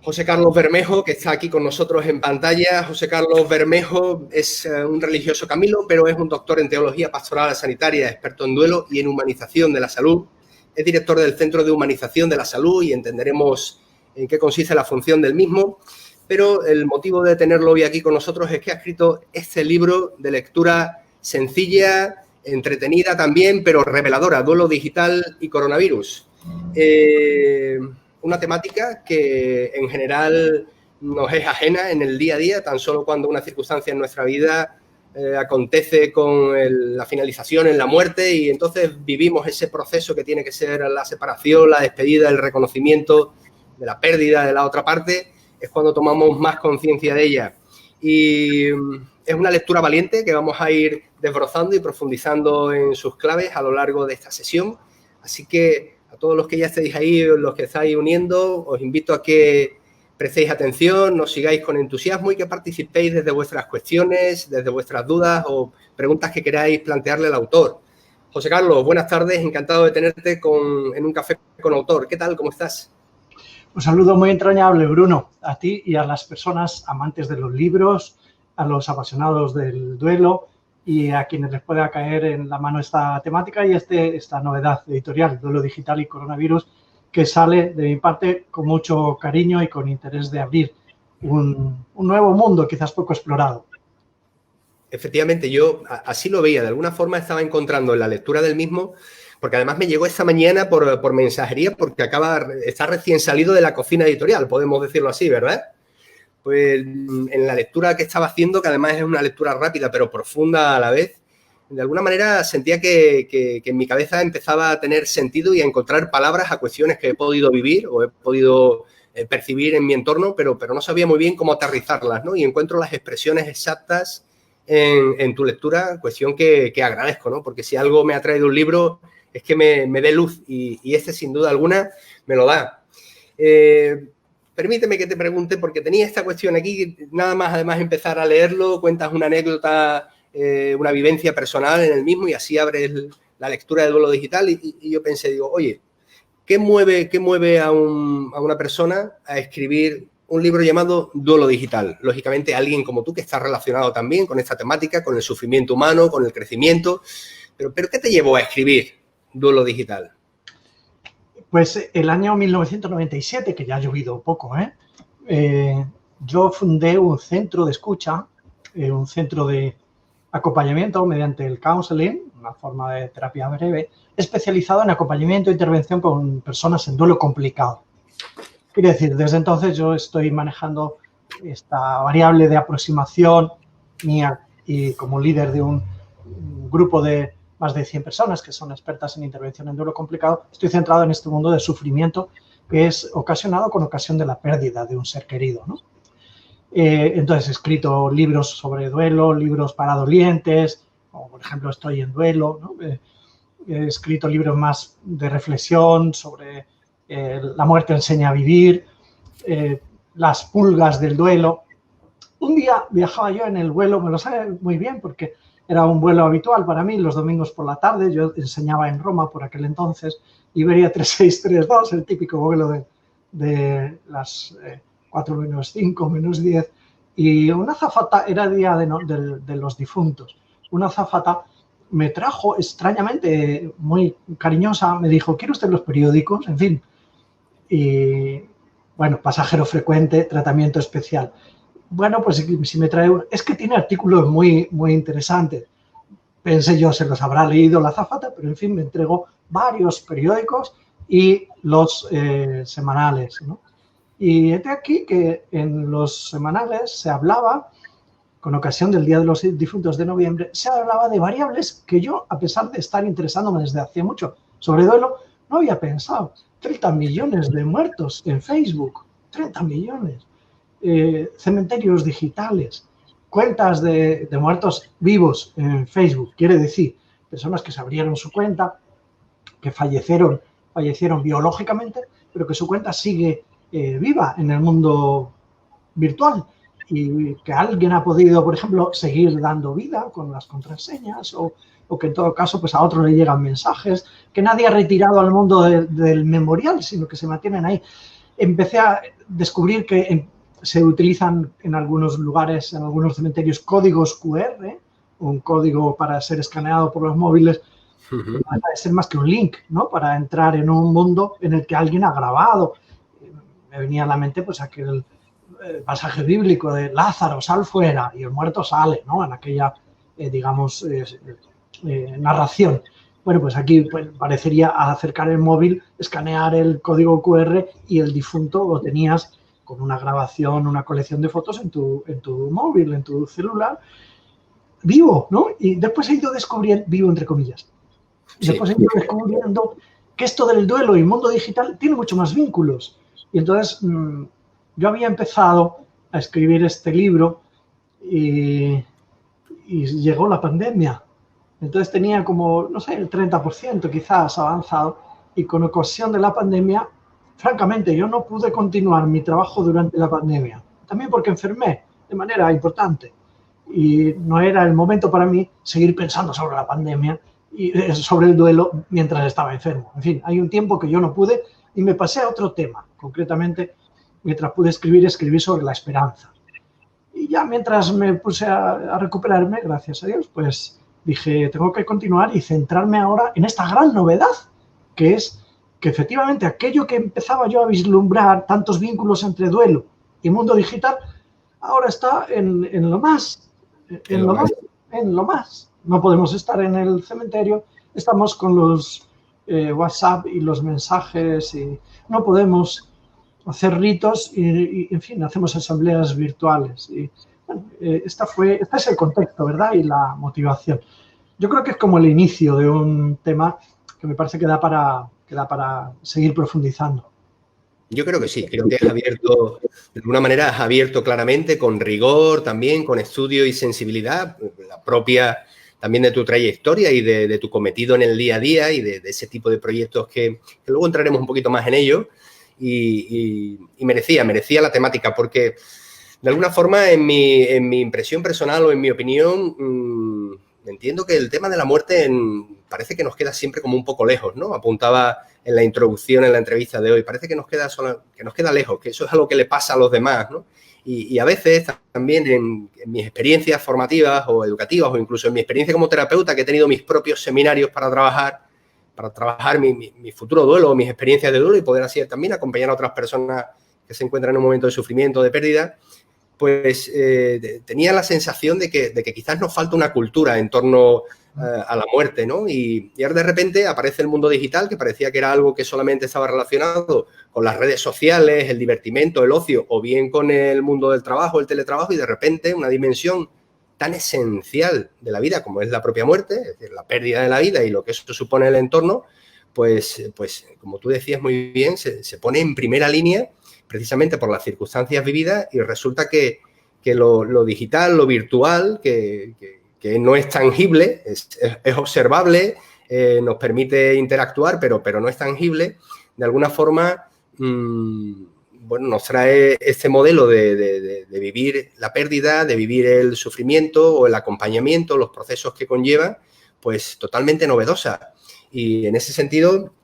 José Carlos Bermejo, que está aquí con nosotros en pantalla. José Carlos Bermejo es un religioso camilo, pero es un doctor en teología pastoral sanitaria, experto en duelo y en humanización de la salud. Es director del Centro de Humanización de la Salud y entenderemos en qué consiste la función del mismo. Pero el motivo de tenerlo hoy aquí con nosotros es que ha escrito este libro de lectura sencilla, entretenida también, pero reveladora, Duelo digital y coronavirus. Una temática que en general nos es ajena en el día a día, tan solo cuando una circunstancia en nuestra vida acontece con la finalización en la muerte y entonces vivimos ese proceso que tiene que ser la separación, la despedida, el reconocimiento de la pérdida de la otra parte, es cuando tomamos más conciencia de ella. Y es una lectura valiente que vamos a ir desbrozando y profundizando en sus claves a lo largo de esta sesión. Así que a todos los que ya estéis ahí, los que estáis uniendo, os invito a que prestéis atención, nos sigáis con entusiasmo y que participéis desde vuestras cuestiones, desde vuestras dudas o preguntas que queráis plantearle al autor. José Carlos, buenas tardes, encantado de tenerte en un café con autor. ¿Qué tal? ¿Cómo estás? Un saludo muy entrañable, Bruno, a ti y a las personas amantes de los libros, a los apasionados del duelo y a quienes les pueda caer en la mano esta temática y esta novedad editorial, Duelo digital y coronavirus, que sale de mi parte con mucho cariño y con interés de abrir un nuevo mundo quizás poco explorado. Efectivamente, yo así lo veía. De alguna forma estaba encontrando en la lectura del mismo, porque además me llegó esta mañana por mensajería, porque está recién salido de la cocina editorial, podemos decirlo así, ¿verdad? Pues en la lectura que estaba haciendo, que además es una lectura rápida pero profunda a la vez, de alguna manera sentía que en mi cabeza empezaba a tener sentido y a encontrar palabras a cuestiones que he podido vivir o he podido percibir en mi entorno, pero no sabía muy bien cómo aterrizarlas, ¿no? Y encuentro las expresiones exactas en tu lectura, cuestión que agradezco, ¿no? Porque si algo me ha traído un libro es que me dé luz y este sin duda alguna me lo da. Permíteme que te pregunte, porque tenía esta cuestión aquí, nada más además empezar a leerlo, cuentas una anécdota, una vivencia personal en el mismo y así abres la lectura de Duelo digital y yo pensé, digo, oye, ¿qué mueve a una persona a escribir un libro llamado Duelo digital? Lógicamente alguien como tú que está relacionado también con esta temática, con el sufrimiento humano, con el crecimiento, pero ¿qué te llevó a escribir Duelo digital? Pues el año 1997, que ya ha llovido poco, yo fundé un centro de escucha, un centro de acompañamiento mediante el counseling, una forma de terapia breve, especializado en acompañamiento e intervención con personas en duelo complicado. Quiere decir, desde entonces yo estoy manejando esta variable de aproximación mía y como líder de un grupo de más de 100 personas que son expertas en intervención en duelo complicado, estoy centrado en este mundo de sufrimiento que es ocasionado con ocasión de la pérdida de un ser querido, ¿no? Entonces he escrito libros sobre duelo, libros para dolientes, como por ejemplo Estoy en duelo, ¿no? He escrito libros más de reflexión sobre la muerte enseña a vivir, las pulgas del duelo. Un día viajaba yo en el vuelo, me lo sabe muy bien porque era un vuelo habitual para mí, los domingos por la tarde, yo enseñaba en Roma por aquel entonces, Iberia 3632, el típico vuelo de las 4 menos 5, menos 10, y una azafata, era el día de los difuntos, una azafata me trajo extrañamente, muy cariñosa, me dijo, ¿quiere usted los periódicos? En fin, y bueno, pasajero frecuente, tratamiento especial. Bueno, pues si me trae es que tiene artículos muy, muy interesantes. Pensé yo, se los habrá leído la azafata, pero en fin, me entregó varios periódicos y los semanales, ¿no? Y de aquí que en los semanales se hablaba, con ocasión del Día de los Difuntos de noviembre, se hablaba de variables que yo, a pesar de estar interesándome desde hace mucho sobre duelo, no había pensado. 30 millones de muertos en Facebook, 30 millones. Cementerios digitales, cuentas de muertos vivos en Facebook, quiere decir, personas que se abrieron su cuenta, que fallecieron biológicamente, pero que su cuenta sigue viva en el mundo virtual y que alguien ha podido, por ejemplo, seguir dando vida con las contraseñas o que en todo caso pues a otro le llegan mensajes, que nadie ha retirado al mundo del memorial, sino que se mantienen ahí. empecé a descubrir que se utilizan en algunos lugares, en algunos cementerios, códigos QR, un código para ser escaneado por los móviles, que no deja de ser más que un link, ¿no? Para entrar en un mundo en el que alguien ha grabado. Me venía a la mente pues aquel pasaje bíblico de Lázaro, sal fuera, y el muerto sale, ¿no? En aquella, digamos, narración. Bueno, pues aquí pues, parecería acercar el móvil, escanear el código QR y el difunto lo tenías con una grabación, una colección de fotos en tu móvil, en tu celular, vivo, ¿no? Y después he ido descubriendo, vivo entre comillas, y después he ido descubriendo que esto del duelo y mundo digital tiene mucho más vínculos. Y entonces yo había empezado a escribir este libro y llegó la pandemia. Entonces tenía como, no sé, el 30% quizás avanzado, y con ocasión de la pandemia, francamente, yo no pude continuar mi trabajo durante la pandemia. También porque enfermé de manera importante y no era el momento para mí seguir pensando sobre la pandemia y sobre el duelo mientras estaba enfermo. En fin, hay un tiempo que yo no pude y me pasé a otro tema. Concretamente, mientras pude escribí sobre la esperanza. Y ya mientras me puse a recuperarme, gracias a Dios, pues dije, tengo que continuar y centrarme ahora en esta gran novedad, que es que efectivamente aquello que empezaba yo a vislumbrar, tantos vínculos entre duelo y mundo digital, ahora está en lo más. No podemos estar en el cementerio, estamos con los WhatsApp y los mensajes y no podemos hacer ritos y en fin, hacemos asambleas virtuales. Y, bueno, este es el contexto, ¿verdad? Y la motivación. Yo creo que es como el inicio de un tema que me parece que da para seguir profundizando. Yo creo que sí, creo que has abierto, de alguna manera has abierto claramente, con rigor también, con estudio y sensibilidad, la propia también de tu trayectoria y de tu cometido en el día a día y de ese tipo de proyectos que luego entraremos un poquito más en ello. Y merecía la temática, porque de alguna forma en mi impresión personal o en mi opinión entiendo que el tema de la muerte parece que nos queda siempre como un poco lejos, ¿no? Apuntaba en la introducción, en la entrevista de hoy, parece que nos queda lejos, que eso es algo que le pasa a los demás, ¿no? Y a veces también en mis experiencias formativas o educativas o incluso en mi experiencia como terapeuta, que he tenido mis propios seminarios para trabajar mi futuro duelo, mis experiencias de duelo y poder así también acompañar a otras personas que se encuentran en un momento de sufrimiento, de pérdida, pues tenía la sensación de que quizás nos falta una cultura en torno a la muerte, ¿no? Y ahora de repente aparece el mundo digital, que parecía que era algo que solamente estaba relacionado con las redes sociales, el divertimento, el ocio, o bien con el mundo del trabajo, el teletrabajo, y de repente una dimensión tan esencial de la vida como es la propia muerte, es decir, la pérdida de la vida y lo que eso supone en el entorno, pues como tú decías muy bien, se pone en primera línea precisamente por las circunstancias vividas y resulta que lo digital, lo virtual, que no es tangible, es observable, nos permite interactuar, pero no es tangible, de alguna forma bueno, nos trae este modelo de vivir la pérdida, de vivir el sufrimiento o el acompañamiento, los procesos que conlleva, pues totalmente novedosa. Y en ese sentido,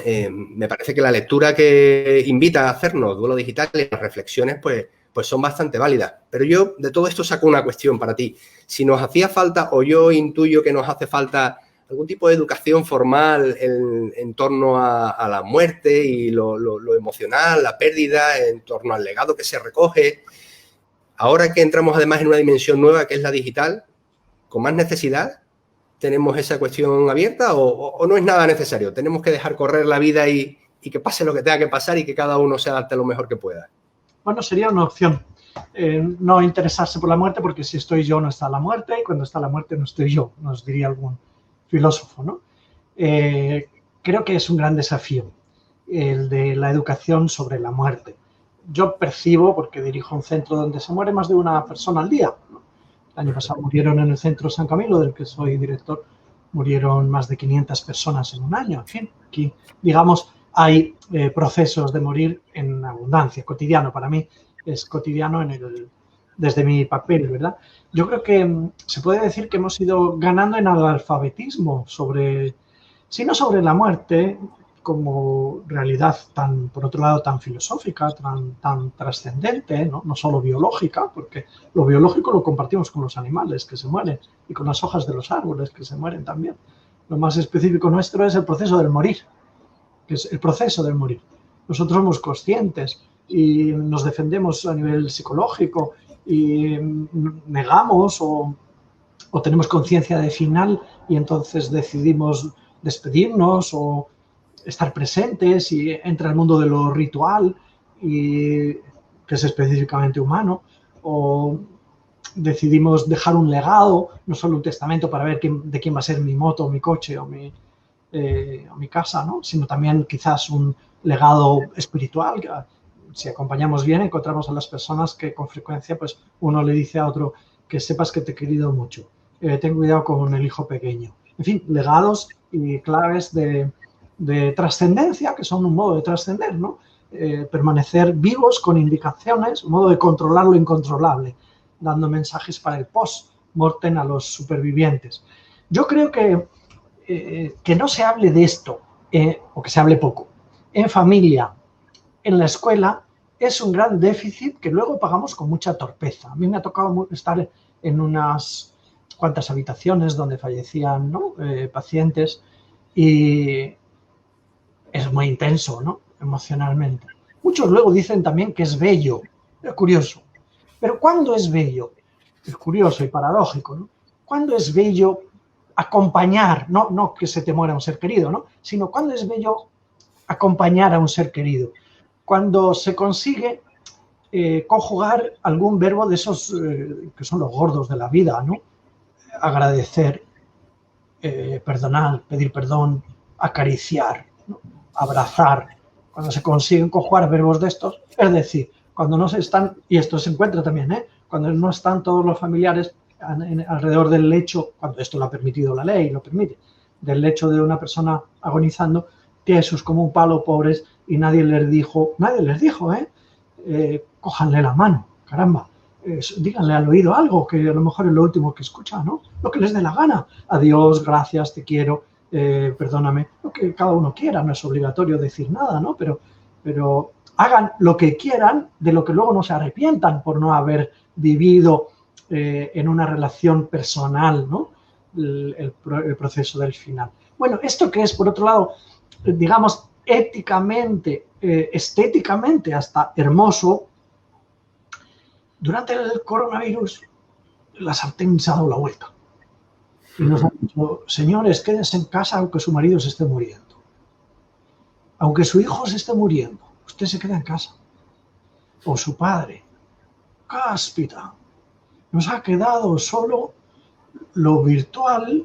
me parece que la lectura que invita a hacernos duelo digital y las reflexiones, pues son bastante válidas. Pero yo de todo esto saco una cuestión para ti. Si nos hacía falta, o yo intuyo que nos hace falta algún tipo de educación formal en torno a la muerte y lo emocional, la pérdida, en torno al legado que se recoge. Ahora que entramos además en una dimensión nueva que es la digital, con más necesidad, ¿tenemos esa cuestión abierta o no es nada necesario? Tenemos que dejar correr la vida y que pase lo que tenga que pasar y que cada uno se adapte lo mejor que pueda. Bueno, sería una opción. No interesarse por la muerte, porque si estoy yo no está la muerte y cuando está la muerte no estoy yo, nos diría algún filósofo, ¿no? Creo que es un gran desafío el de la educación sobre la muerte. Yo percibo, porque dirijo un centro donde se muere más de una persona al día, ¿no? El año pasado murieron en el centro San Camilo, del que soy director, murieron más de 500 personas en un año. En fin, aquí, digamos, hay procesos de morir en abundancia, cotidiano. Para mí es cotidiano desde mi papel, ¿verdad? Yo creo que se puede decir que hemos ido ganando en analfabetismo si no sobre la muerte, como realidad tan, por otro lado, tan filosófica, tan trascendente, ¿no? No solo biológica, porque lo biológico lo compartimos con los animales que se mueren y con las hojas de los árboles que se mueren también. Lo más específico nuestro es el proceso del morir, que es el proceso del morir. Nosotros somos conscientes y nos defendemos a nivel psicológico y negamos o tenemos conciencia de final y entonces decidimos despedirnos o estar presentes y entra el mundo de lo ritual, y, que es específicamente humano, o decidimos dejar un legado, no solo un testamento para ver de quién va a ser mi moto, mi coche o mi casa, ¿no? Sino también quizás un legado espiritual. Si acompañamos bien, encontramos a las personas que con frecuencia pues, uno le dice a otro que sepas que te he querido mucho, ten cuidado con el hijo pequeño. En fin, legados y claves de trascendencia, que son un modo de trascender, ¿no? Permanecer vivos con indicaciones, un modo de controlar lo incontrolable, dando mensajes para el post-mortem a los supervivientes. Yo creo que no se hable de esto, o que se hable poco, en familia, en la escuela, es un gran déficit que luego pagamos con mucha torpeza. A mí me ha tocado estar en unas cuantas habitaciones donde fallecían, ¿no? Pacientes, y es muy intenso, ¿no? Emocionalmente. Muchos luego dicen también que es bello, es curioso. Pero ¿cuándo es bello? Es curioso y paradójico, ¿no? ¿Cuándo es bello acompañar, no que se te muera un ser querido, ¿no? Sino cuándo es bello acompañar a un ser querido? Cuando se consigue conjugar algún verbo de esos que son los gordos de la vida, ¿no? Agradecer, perdonar, pedir perdón, acariciar, ¿no? Abrazar. Cuando se consiguen conjugar verbos de estos, es decir, cuando no se están, y esto se encuentra también, cuando no están todos los familiares alrededor del lecho, cuando esto lo ha permitido la ley, lo permite, del lecho de una persona agonizando, tiesos como un palo, pobres, y nadie les dijo, cójanle la mano, caramba, díganle al oído algo, que a lo mejor es lo último que escucha, ¿no? Lo que les dé la gana. Adiós, gracias, te quiero, perdóname, lo que cada uno quiera, no es obligatorio decir nada, ¿no? Pero hagan lo que quieran, de lo que luego no se arrepientan por no haber vivido en una relación personal, ¿no? El proceso del final. Bueno, esto que es, por otro lado, digamos, éticamente, estéticamente hasta hermoso, durante el coronavirus la sartén se ha dado la vuelta. Y nos han dicho, señores, quédense en casa aunque su marido se esté muriendo. Aunque su hijo se esté muriendo, usted se queda en casa. O su padre. Cáspita. Nos ha quedado solo lo virtual,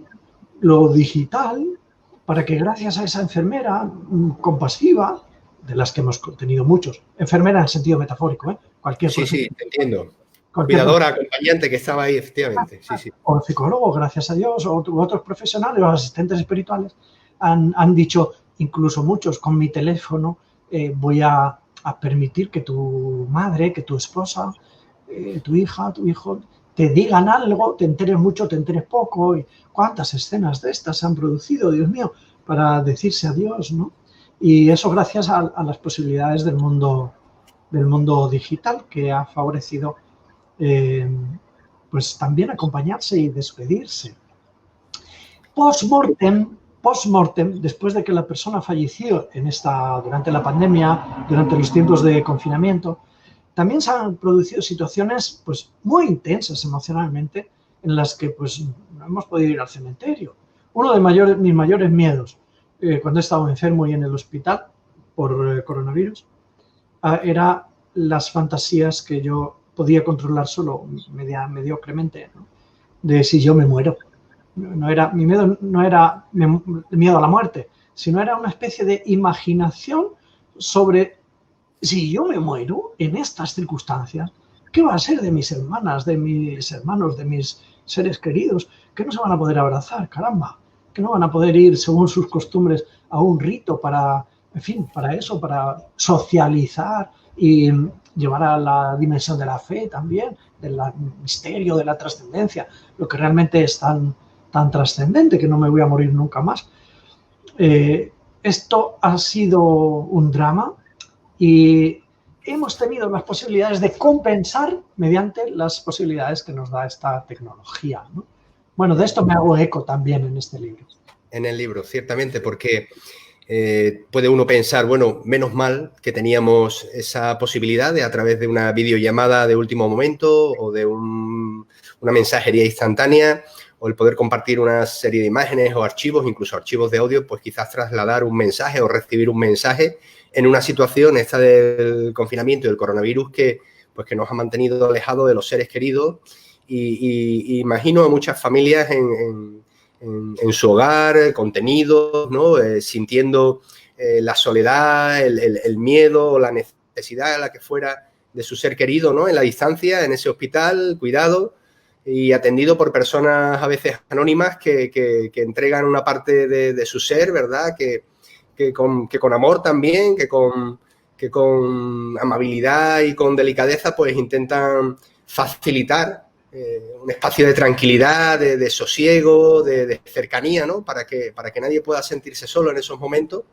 lo digital, para que gracias a esa enfermera compasiva, de las que hemos tenido muchos, enfermera en el sentido metafórico, cualquier cosa. Sí, te entiendo. Cuidadora, acompañante que estaba ahí, efectivamente. Sí. O psicólogo, gracias a Dios, o otros profesionales, o asistentes espirituales, han dicho, incluso muchos, con mi teléfono voy a permitir que tu madre, que tu esposa, tu hija, tu hijo, te digan algo, te enteres mucho, te enteres poco. Y cuántas escenas de estas se han producido, Dios mío, para decirse adiós, ¿no? Y eso gracias a las posibilidades del mundo digital, que ha favorecido pues también acompañarse y despedirse. Post-mortem, después de que la persona falleció durante la pandemia, durante los tiempos de confinamiento, también se han producido situaciones pues, muy intensas emocionalmente, en las que pues, no hemos podido ir al cementerio. Uno de mis mayores miedos, cuando he estado enfermo y en el hospital por coronavirus, era las fantasías que yo podía controlar solo mediocremente, ¿no? De si yo me muero. Mi miedo no era miedo a la muerte, sino era una especie de imaginación sobre si yo me muero en estas circunstancias, ¿qué va a ser de mis hermanas, de mis hermanos, de mis seres queridos, que no se van a poder abrazar, caramba, que no van a poder ir según sus costumbres a un rito para, en fin, para eso, para socializar y llevar a la dimensión de la fe también, del misterio, de la trascendencia, lo que realmente es tan trascendente que no me voy a morir nunca más. esto ha sido un drama y hemos tenido las posibilidades de compensar mediante las posibilidades que nos da esta tecnología, ¿no? Bueno, de esto me hago eco también en este libro. En el libro, ciertamente, porque puede uno pensar, bueno, menos mal que teníamos esa posibilidad de a través de una videollamada de último momento o de una mensajería instantánea o el poder compartir una serie de imágenes o archivos, incluso archivos de audio, pues quizás trasladar un mensaje o recibir un mensaje en una situación esta del confinamiento y del coronavirus que nos ha mantenido alejados de los seres queridos y imagino a muchas familias en su hogar, contenidos, ¿no? Sintiendo la soledad, el miedo, la necesidad, la que fuera, de su ser querido, ¿no? En la distancia, en ese hospital, cuidado y atendido por personas a veces anónimas que entregan una parte de su ser, ¿verdad? Que con amor también, que con amabilidad y con delicadeza, pues intentan facilitar un espacio de tranquilidad, de sosiego, de cercanía, ¿no? Para que nadie pueda sentirse solo en esos momentos.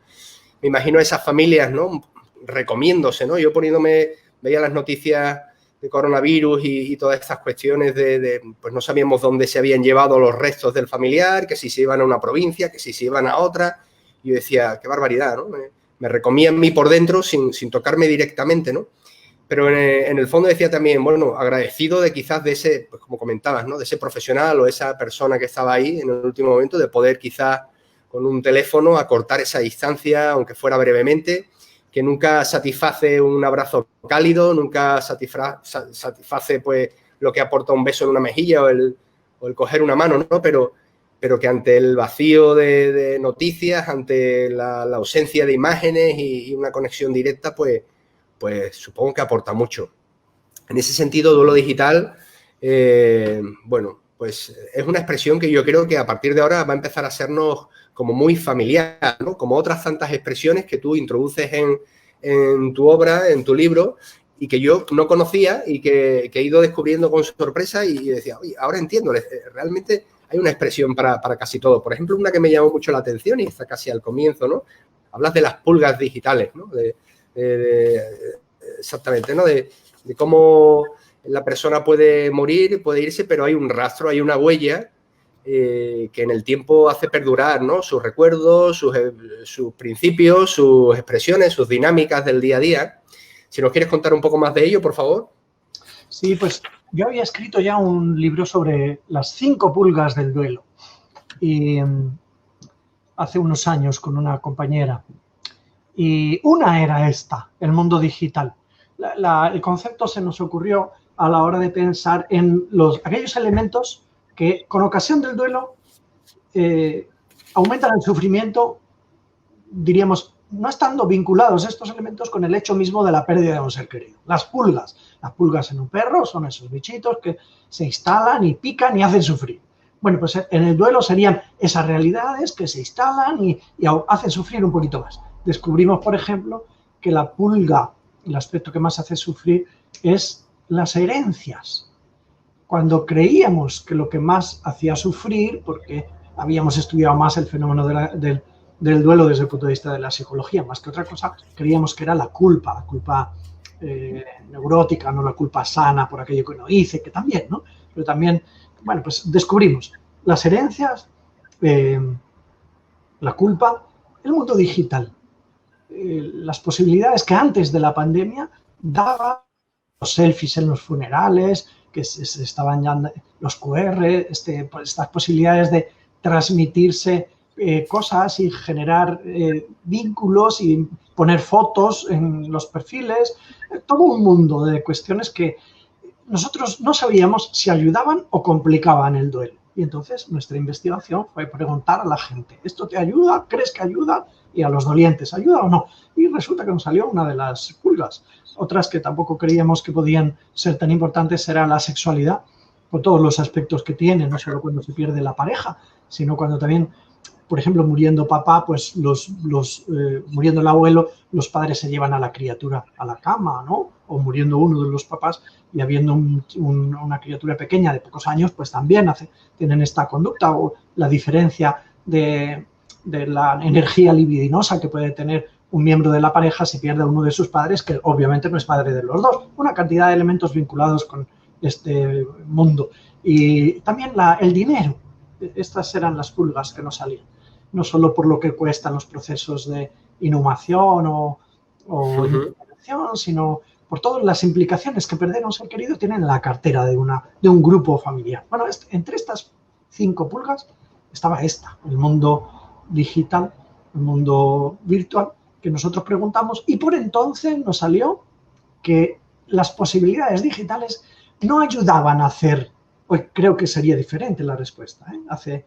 Me imagino a esas familias, ¿no? Recomiéndose, ¿no? Yo veía las noticias de coronavirus y todas estas cuestiones pues no sabíamos dónde se habían llevado los restos del familiar, que si se iban a una provincia, que si se iban a otra. Y yo decía, qué barbaridad, ¿no? Me recomía a mí por dentro sin tocarme directamente, ¿no? Pero en el fondo decía también, bueno, agradecido de quizás de ese, pues como comentabas, ¿no? De ese profesional o esa persona que estaba ahí en el último momento, de poder quizás con un teléfono acortar esa distancia, aunque fuera brevemente, que nunca satisface un abrazo cálido, nunca satisface pues lo que aporta un beso en una mejilla o el coger una mano, ¿no? Pero que ante el vacío de noticias, ante la ausencia de imágenes y una conexión directa, pues supongo que aporta mucho. En ese sentido, duelo digital, bueno, pues es una expresión que yo creo que a partir de ahora va a empezar a sernos como muy familiar, ¿no? Como otras tantas expresiones que tú introduces en tu obra, en tu libro, y que yo no conocía y que he ido descubriendo con sorpresa y decía, oye, ahora entiendo, realmente hay una expresión para casi todo. Por ejemplo, una que me llamó mucho la atención y está casi al comienzo, ¿no? Hablas de las pulgas digitales, ¿no? Exactamente, ¿no? De cómo la persona puede morir, puede irse, pero hay un rastro, hay una huella que en el tiempo hace perdurar, ¿no? Sus recuerdos, sus principios, sus expresiones, sus dinámicas del día a día. Si nos quieres contar un poco más de ello, por favor. Sí, pues yo había escrito ya un libro sobre las 5 pulgas del duelo y hace unos años con una compañera. Y una era esta, el mundo digital. El concepto se nos ocurrió a la hora de pensar en aquellos elementos que con ocasión del duelo aumentan el sufrimiento, diríamos, no estando vinculados estos elementos con el hecho mismo de la pérdida de un ser querido. Las pulgas en un perro son esos bichitos que se instalan y pican y hacen sufrir. Bueno, pues en el duelo serían esas realidades que se instalan y hacen sufrir un poquito más. Descubrimos, por ejemplo, que la pulga, el aspecto que más hace sufrir es las herencias. Cuando creíamos que lo que más hacía sufrir, porque habíamos estudiado más el fenómeno del duelo desde el punto de vista de la psicología, más que otra cosa, creíamos que era la culpa neurótica, no la culpa sana por aquello que no hice, que también, ¿no? Pero también, bueno, pues descubrimos las herencias, la culpa, el mundo digital. Las posibilidades que antes de la pandemia daba los selfies en los funerales, que se estaban ya los QR, estas posibilidades de transmitirse cosas y generar vínculos y poner fotos en los perfiles, todo un mundo de cuestiones que nosotros no sabíamos si ayudaban o complicaban el duelo. Y entonces nuestra investigación fue preguntar a la gente, ¿esto te ayuda? ¿Crees que ayuda? Y a los dolientes, ¿ayuda o no? Y resulta que nos salió una de las pulgas. Otras que tampoco creíamos que podían ser tan importantes era la sexualidad, por todos los aspectos que tiene, no solo cuando se pierde la pareja, sino cuando también, por ejemplo, muriendo papá, pues muriendo el abuelo, los padres se llevan a la criatura a la cama, ¿no? O muriendo uno de los papás y habiendo una criatura pequeña de pocos años, pues también tienen esta conducta, o la diferencia de de la energía libidinosa que puede tener un miembro de la pareja si pierde a uno de sus padres, que obviamente no es padre de los dos. Una cantidad de elementos vinculados con este mundo. Y también el dinero. Estas eran las pulgas que nos salían. No solo por lo que cuestan los procesos de inhumación o intervención, sino por todas las implicaciones que perder a un ser querido tienen en la cartera de un grupo familiar. Bueno, entre estas 5 pulgas estaba el mundo digital, el mundo virtual, que nosotros preguntamos, y por entonces nos salió que las posibilidades digitales no ayudaban a hacer, pues creo que sería diferente la respuesta, hace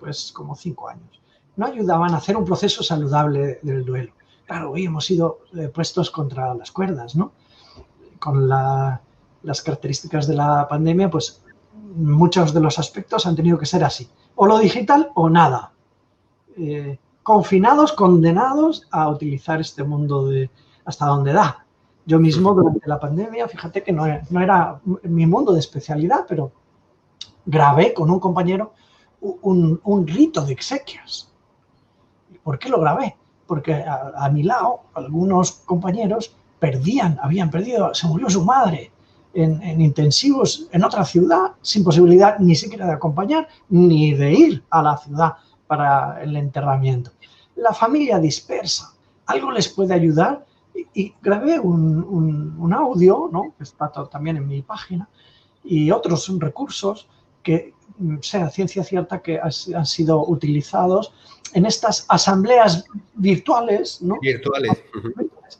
pues como 5 años, no ayudaban a hacer un proceso saludable del duelo. Claro, hoy hemos sido puestos contra las cuerdas, ¿no? Con las características de la pandemia, pues muchos de los aspectos han tenido que ser así. O lo digital o nada. Confinados, condenados a utilizar este mundo hasta donde da. Yo mismo durante la pandemia, fíjate que no era mi mundo de especialidad, pero grabé con un compañero un rito de exequias. ¿Por qué lo grabé? Porque a mi lado algunos compañeros habían perdido, se murió su madre en intensivos en otra ciudad, sin posibilidad ni siquiera de acompañar, ni de ir a la ciudad para el enterramiento. La familia dispersa, algo les puede ayudar, y grabé un audio, ¿no? Que está también en mi página, y otros recursos que sea ciencia cierta que han sido utilizados en estas asambleas virtuales, ¿no? Virtuales.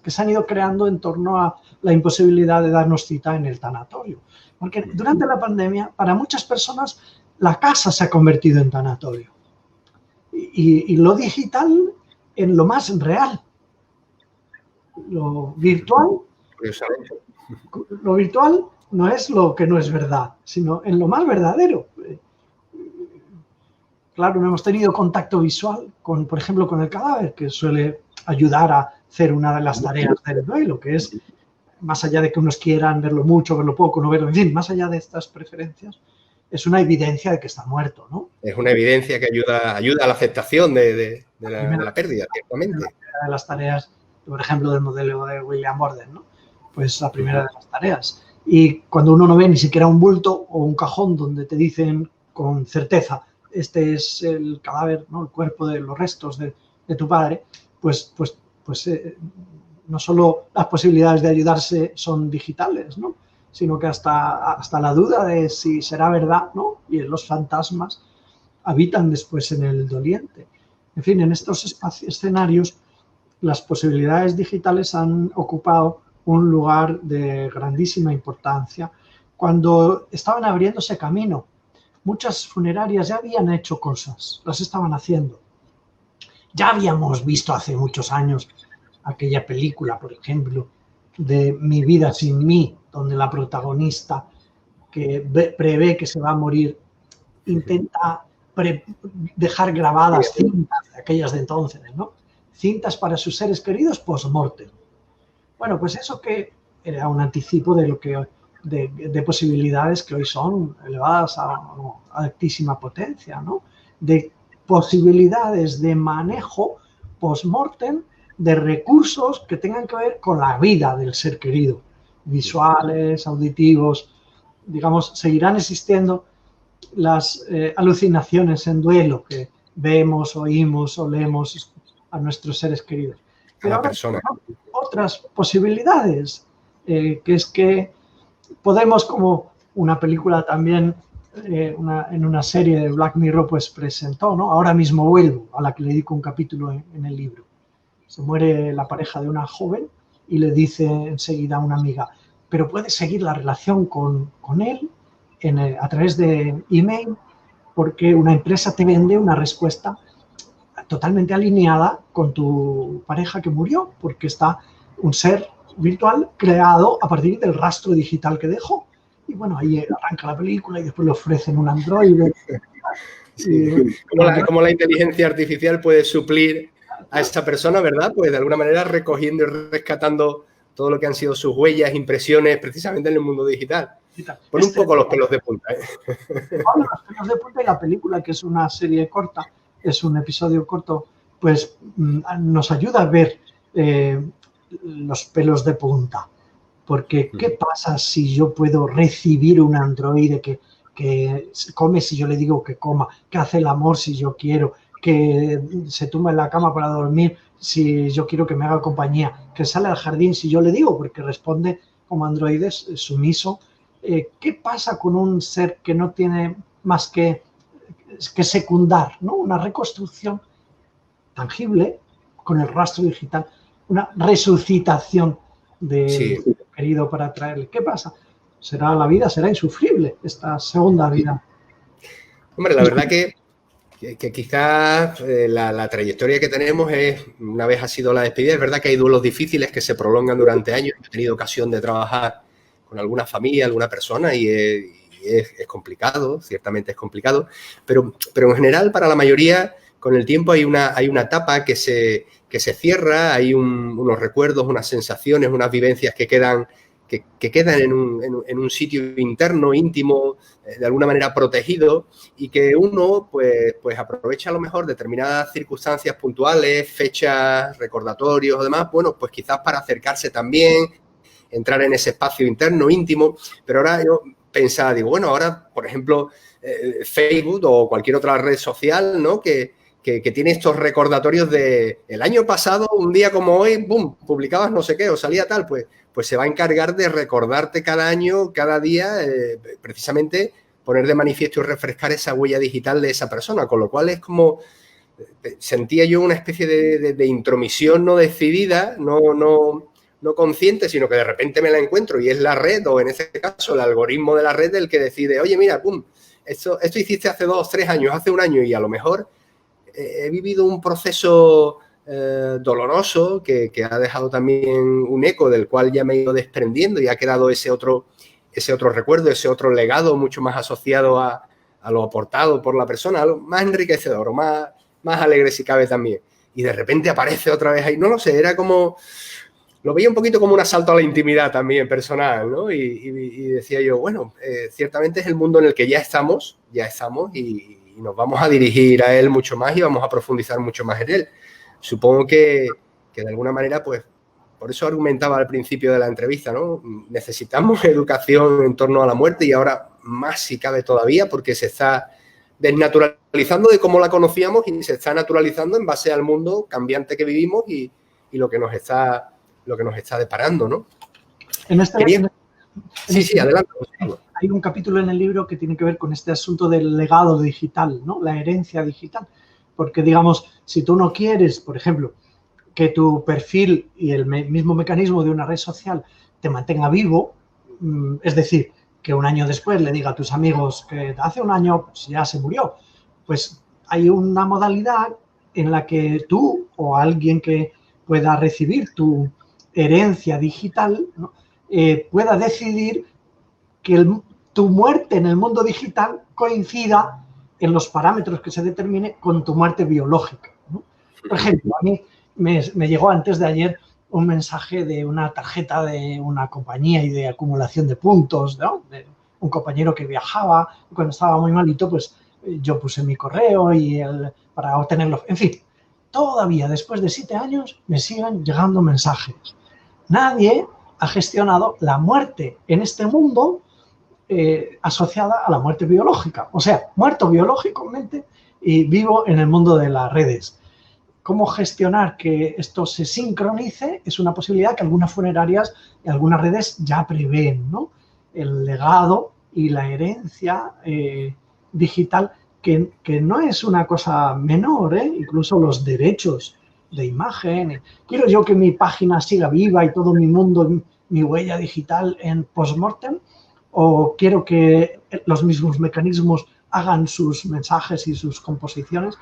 Que se han ido creando en torno a la imposibilidad de darnos cita en el tanatorio. Porque durante la pandemia, para muchas personas, la casa se ha convertido en tanatorio. Y lo digital en lo más real. Lo virtual no es lo que no es verdad, sino en lo más verdadero. Claro, no hemos tenido contacto visual, por ejemplo, con el cadáver, que suele ayudar a hacer una de las tareas del duelo, que es, más allá de que unos quieran verlo mucho, verlo poco, no verlo, en fin, más allá de estas preferencias, es una evidencia de que está muerto, ¿no? Es una evidencia que ayuda a la aceptación de la pérdida, ciertamente. Una de las tareas, por ejemplo, del modelo de William Borden, ¿no? Pues la primera de las tareas. Y cuando uno no ve ni siquiera un bulto o un cajón donde te dicen con certeza, este es el cadáver, ¿no? El cuerpo de los restos de tu padre, pues no solo las posibilidades de ayudarse son digitales, ¿no? Sino que hasta la duda de si será verdad, ¿no? Y los fantasmas habitan después en el doliente. En fin, en estos escenarios las posibilidades digitales han ocupado un lugar de grandísima importancia. Cuando estaban abriéndose camino, muchas funerarias ya habían hecho cosas, las estaban haciendo. Ya habíamos visto hace muchos años aquella película, por ejemplo, de Mi vida sin mí, donde la protagonista que prevé que se va a morir intenta dejar grabadas cintas, aquellas de entonces, ¿no? Cintas para sus seres queridos post-mortem. Bueno, pues eso que era un anticipo de lo que de posibilidades que hoy son elevadas a altísima potencia, ¿no? De posibilidades de manejo post-mortem de recursos que tengan que ver con la vida del ser querido, visuales, auditivos, digamos, seguirán existiendo las alucinaciones en duelo que vemos, oímos, olemos a nuestros seres queridos. Pero ahora otras posibilidades, que es que podemos, como una película también, en una serie de Black Mirror, pues presentó, ¿no? Ahora mismo vuelvo, a la que le dedico un capítulo en el libro. Se muere la pareja de una joven y le dice enseguida a una amiga, pero puedes seguir la relación con él a través de email, porque una empresa te vende una respuesta totalmente alineada con tu pareja que murió, porque está un ser virtual creado a partir del rastro digital que dejó. Y bueno, ahí arranca la película y después le ofrecen un androide. Sí. ¿Cómo la inteligencia artificial puede suplir a esa persona, verdad? Pues de alguna manera recogiendo y rescatando todo lo que han sido sus huellas, impresiones, precisamente en el mundo digital. Pon un poco los pelos de punta, ¿eh? Bueno, los pelos de punta y la película, que es una serie corta, es un episodio corto, pues nos ayuda a ver los pelos de punta. Porque, ¿qué pasa si yo puedo recibir un androide que come si yo le digo que coma, que hace el amor si yo quiero, que se tumba en la cama para dormir si yo quiero que me haga compañía, que sale al jardín si yo le digo, porque responde como androide sumiso? ¿Qué pasa con un ser que no tiene más que secundar, ¿no? Una reconstrucción tangible con el rastro digital, una resucitación del querido para traerle? ¿Qué pasa? La vida será insufrible, esta segunda vida. Hombre, la verdad que quizás la trayectoria que tenemos es, una vez ha sido la despedida, es verdad que hay duelos difíciles que se prolongan durante años. He tenido ocasión de trabajar con alguna familia, alguna persona y es complicado, ciertamente es complicado, pero en general para la mayoría con el tiempo hay una etapa que se cierra, hay unos recuerdos, unas sensaciones, unas vivencias que quedan en un sitio interno, íntimo, de alguna manera protegido, y que uno pues aprovecha a lo mejor determinadas circunstancias puntuales, fechas, recordatorios o demás, bueno, pues quizás para acercarse también, entrar en ese espacio interno, íntimo. Pero ahora yo pensaba, digo, bueno, ahora, por ejemplo, Facebook o cualquier otra red social, ¿no?, que tiene estos recordatorios de el año pasado, un día como hoy, ¡bum!, publicabas no sé qué o salía tal, pues se va a encargar de recordarte cada año, cada día, precisamente poner de manifiesto y refrescar esa huella digital de esa persona, con lo cual es como, sentía yo una especie de intromisión no decidida, no consciente, sino que de repente me la encuentro y es la red, o en este caso el algoritmo de la red, el que decide, oye, mira, pum, esto hiciste hace 2, 3 años, hace un año, y a lo mejor he vivido un proceso doloroso que ha dejado también un eco del cual ya me he ido desprendiendo y ha quedado ese otro recuerdo, ese otro legado mucho más asociado a lo aportado por la persona, algo más enriquecedor, más alegre si cabe también. Y de repente aparece otra vez ahí, no lo sé, era como, lo veía un poquito como un asalto a la intimidad también personal, ¿no? Y decía yo, bueno, ciertamente es el mundo en el que ya estamos y nos vamos a dirigir a él mucho más y vamos a profundizar mucho más en él. Supongo que de alguna manera, pues, por eso argumentaba al principio de la entrevista, ¿no? Necesitamos educación en torno a la muerte y ahora más si cabe todavía, porque se está desnaturalizando de cómo la conocíamos y se está naturalizando en base al mundo cambiante que vivimos y lo que nos está deparando, ¿no? Sí, adelante. Hay un capítulo en el libro que tiene que ver con este asunto del legado digital, ¿no? La herencia digital. Porque, digamos, si tú no quieres, por ejemplo, que tu perfil y el mismo mecanismo de una red social te mantenga vivo, es decir, que un año después le diga a tus amigos que hace un año pues, ya se murió, pues hay una modalidad en la que tú o alguien que pueda recibir tu herencia digital, ¿no?, pueda decidir que tu muerte en el mundo digital coincida en los parámetros que se determine con tu muerte biológica, ¿no? Por ejemplo, a mí me llegó antes de ayer un mensaje de una tarjeta de una compañía y de acumulación de puntos, ¿no?, de un compañero que viajaba, y cuando estaba muy malito, pues yo puse mi correo para obtenerlo. En fin, todavía después de 7 años me siguen llegando mensajes. Nadie ha gestionado la muerte en este mundo asociada a la muerte biológica. O sea, muerto biológicamente y vivo en el mundo de las redes. ¿Cómo gestionar que esto se sincronice? Es una posibilidad que algunas funerarias y algunas redes ya prevén, ¿no? El legado y la herencia digital, que no es una cosa menor, ¿eh? Incluso los derechos de imagen. Quiero yo que mi página siga viva y todo mi mundo, mi huella digital en postmortem, o quiero que los mismos mecanismos hagan sus mensajes y sus composiciones.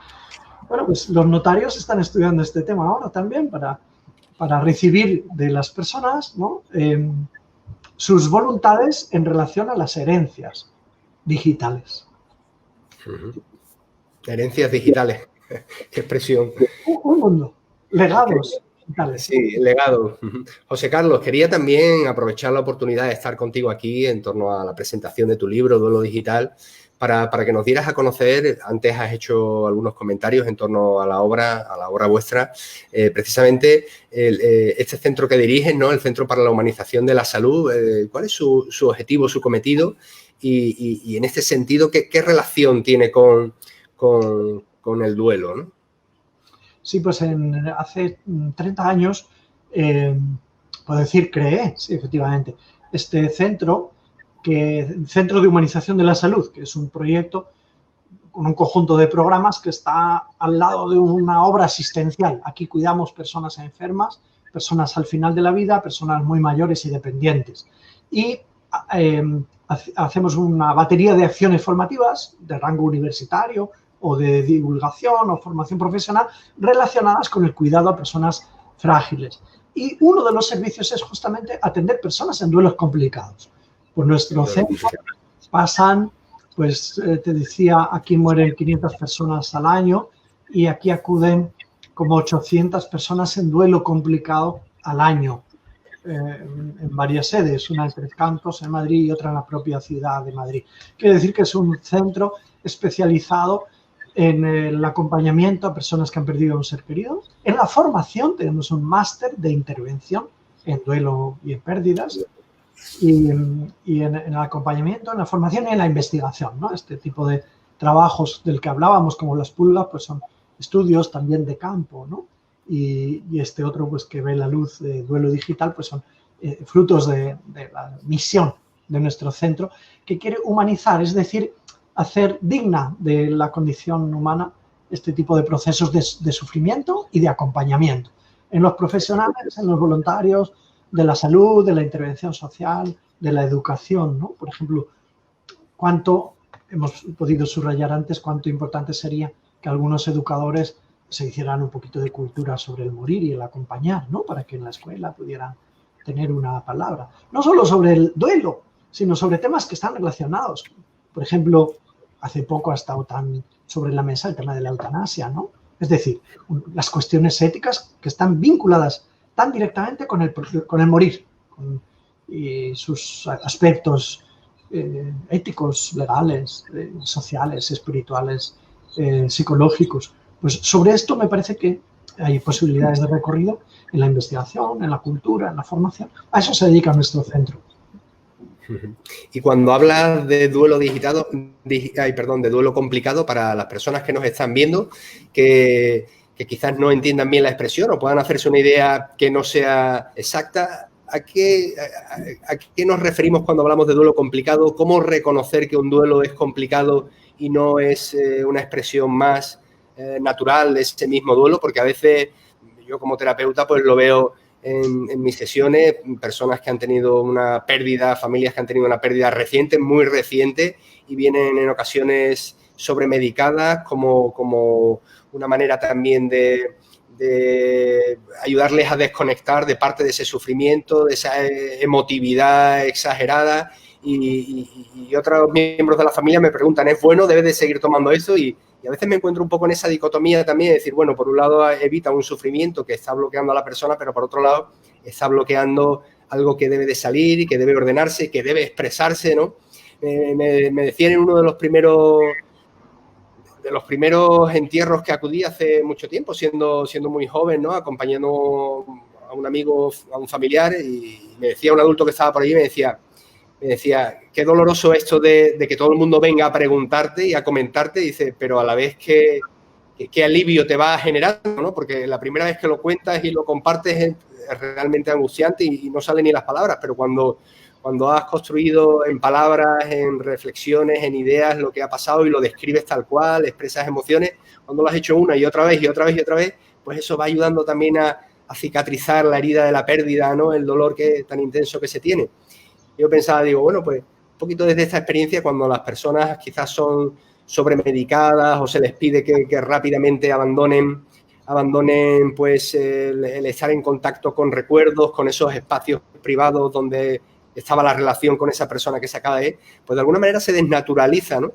Bueno, pues los notarios están estudiando este tema ahora también para recibir de las personas, ¿no?, sus voluntades en relación a las herencias digitales. Herencias digitales. Qué expresión. Un mundo. Legados. digitales. Sí, legado. José Carlos, quería también aprovechar la oportunidad de estar contigo aquí en torno a la presentación de tu libro, Duelo Digital, para que nos dieras a conocer. Antes has hecho algunos comentarios en torno a la obra vuestra, precisamente este centro que diriges, ¿no? El Centro para la Humanización de la Salud. ¿Cuál es su objetivo, su cometido? Y en este sentido, ¿qué relación tiene con el duelo, ¿no? Sí, pues hace 30 años, puedo decir, creé, sí, efectivamente, este centro de Humanización de la Salud, que es un proyecto con un conjunto de programas que está al lado de una obra asistencial. Aquí cuidamos personas enfermas, personas al final de la vida, personas muy mayores y dependientes. Y hacemos una batería de acciones formativas de rango universitario o de divulgación o formación profesional relacionadas con el cuidado a personas frágiles. Y uno de los servicios es justamente atender personas en duelos complicados. Por nuestro centro pasan, pues te decía, aquí mueren 500 personas al año y aquí acuden como 800 personas en duelo complicado al año, en varias sedes, una en Tres Cantos, en Madrid, y otra en la propia ciudad de Madrid. Quiere decir que es un centro especializado en el acompañamiento a personas que han perdido a un ser querido. En la formación tenemos un máster de intervención en duelo y en pérdidas. Y en el acompañamiento, en la formación y en la investigación, ¿no? Este tipo de trabajos del que hablábamos, como las pulgas, pues son estudios también de campo, ¿no? Y este otro, pues que ve la luz de duelo digital, pues son frutos de la misión de nuestro centro, que quiere humanizar, es decir, hacer digna de la condición humana este tipo de procesos de sufrimiento y de acompañamiento. En los profesionales, en los voluntarios de la salud, de la intervención social, de la educación, ¿no? Por ejemplo, cuánto hemos podido subrayar antes, cuánto importante sería que algunos educadores se hicieran un poquito de cultura sobre el morir y el acompañar, ¿no? Para que en la escuela pudieran tener una palabra. No solo sobre el duelo, sino sobre temas que están relacionados. Por ejemplo, hace poco ha estado tan sobre la mesa el tema de la eutanasia, ¿no? Es decir, las cuestiones éticas que están vinculadas tan directamente con el morir y sus aspectos éticos, legales, sociales, espirituales, psicológicos. Pues sobre esto me parece que hay posibilidades de recorrido en la investigación, en la cultura, en la formación. A eso se dedica nuestro centro. Y cuando hablas de duelo de duelo complicado, para las personas que nos están viendo, que quizás no entiendan bien la expresión o puedan hacerse una idea que no sea exacta, ¿a qué nos referimos cuando hablamos de duelo complicado? ¿Cómo reconocer que un duelo es complicado y no es una expresión más natural de ese mismo duelo? Porque a veces yo como terapeuta pues lo veo en mis sesiones, personas que han tenido una pérdida, familias que han tenido una pérdida reciente, muy reciente, y vienen en ocasiones sobremedicadas como una manera también de ayudarles a desconectar de parte de ese sufrimiento, de esa emotividad exagerada. Y otros miembros de la familia me preguntan, ¿es bueno? ¿Debes de seguir tomando eso? Y a veces me encuentro un poco en esa dicotomía también, de decir, bueno, por un lado evita un sufrimiento que está bloqueando a la persona, pero por otro lado está bloqueando algo que debe de salir y que debe ordenarse, que debe expresarse, ¿no? Me decían en uno de los primeros entierros que acudí hace mucho tiempo, siendo muy joven, ¿no? Acompañando a un amigo, a un familiar, y me decía un adulto que estaba por allí, me decía, qué doloroso esto de que todo el mundo venga a preguntarte y a comentarte, dice, pero a la vez qué alivio te va generando, ¿no? Porque la primera vez que lo cuentas y lo compartes es realmente angustiante y no salen ni las palabras, pero cuando has construido en palabras, en reflexiones, en ideas lo que ha pasado y lo describes tal cual, expresas emociones, cuando lo has hecho una y otra vez y otra vez y otra vez, pues eso va ayudando también a cicatrizar la herida de la pérdida, ¿no? El dolor tan intenso que se tiene. Yo pensaba, digo, bueno, pues un poquito desde esta experiencia, cuando las personas quizás son sobremedicadas o se les pide que rápidamente abandonen pues el estar en contacto con recuerdos, con esos espacios privados donde estaba la relación con esa persona que se acaba de ir, pues de alguna manera se desnaturaliza, ¿no?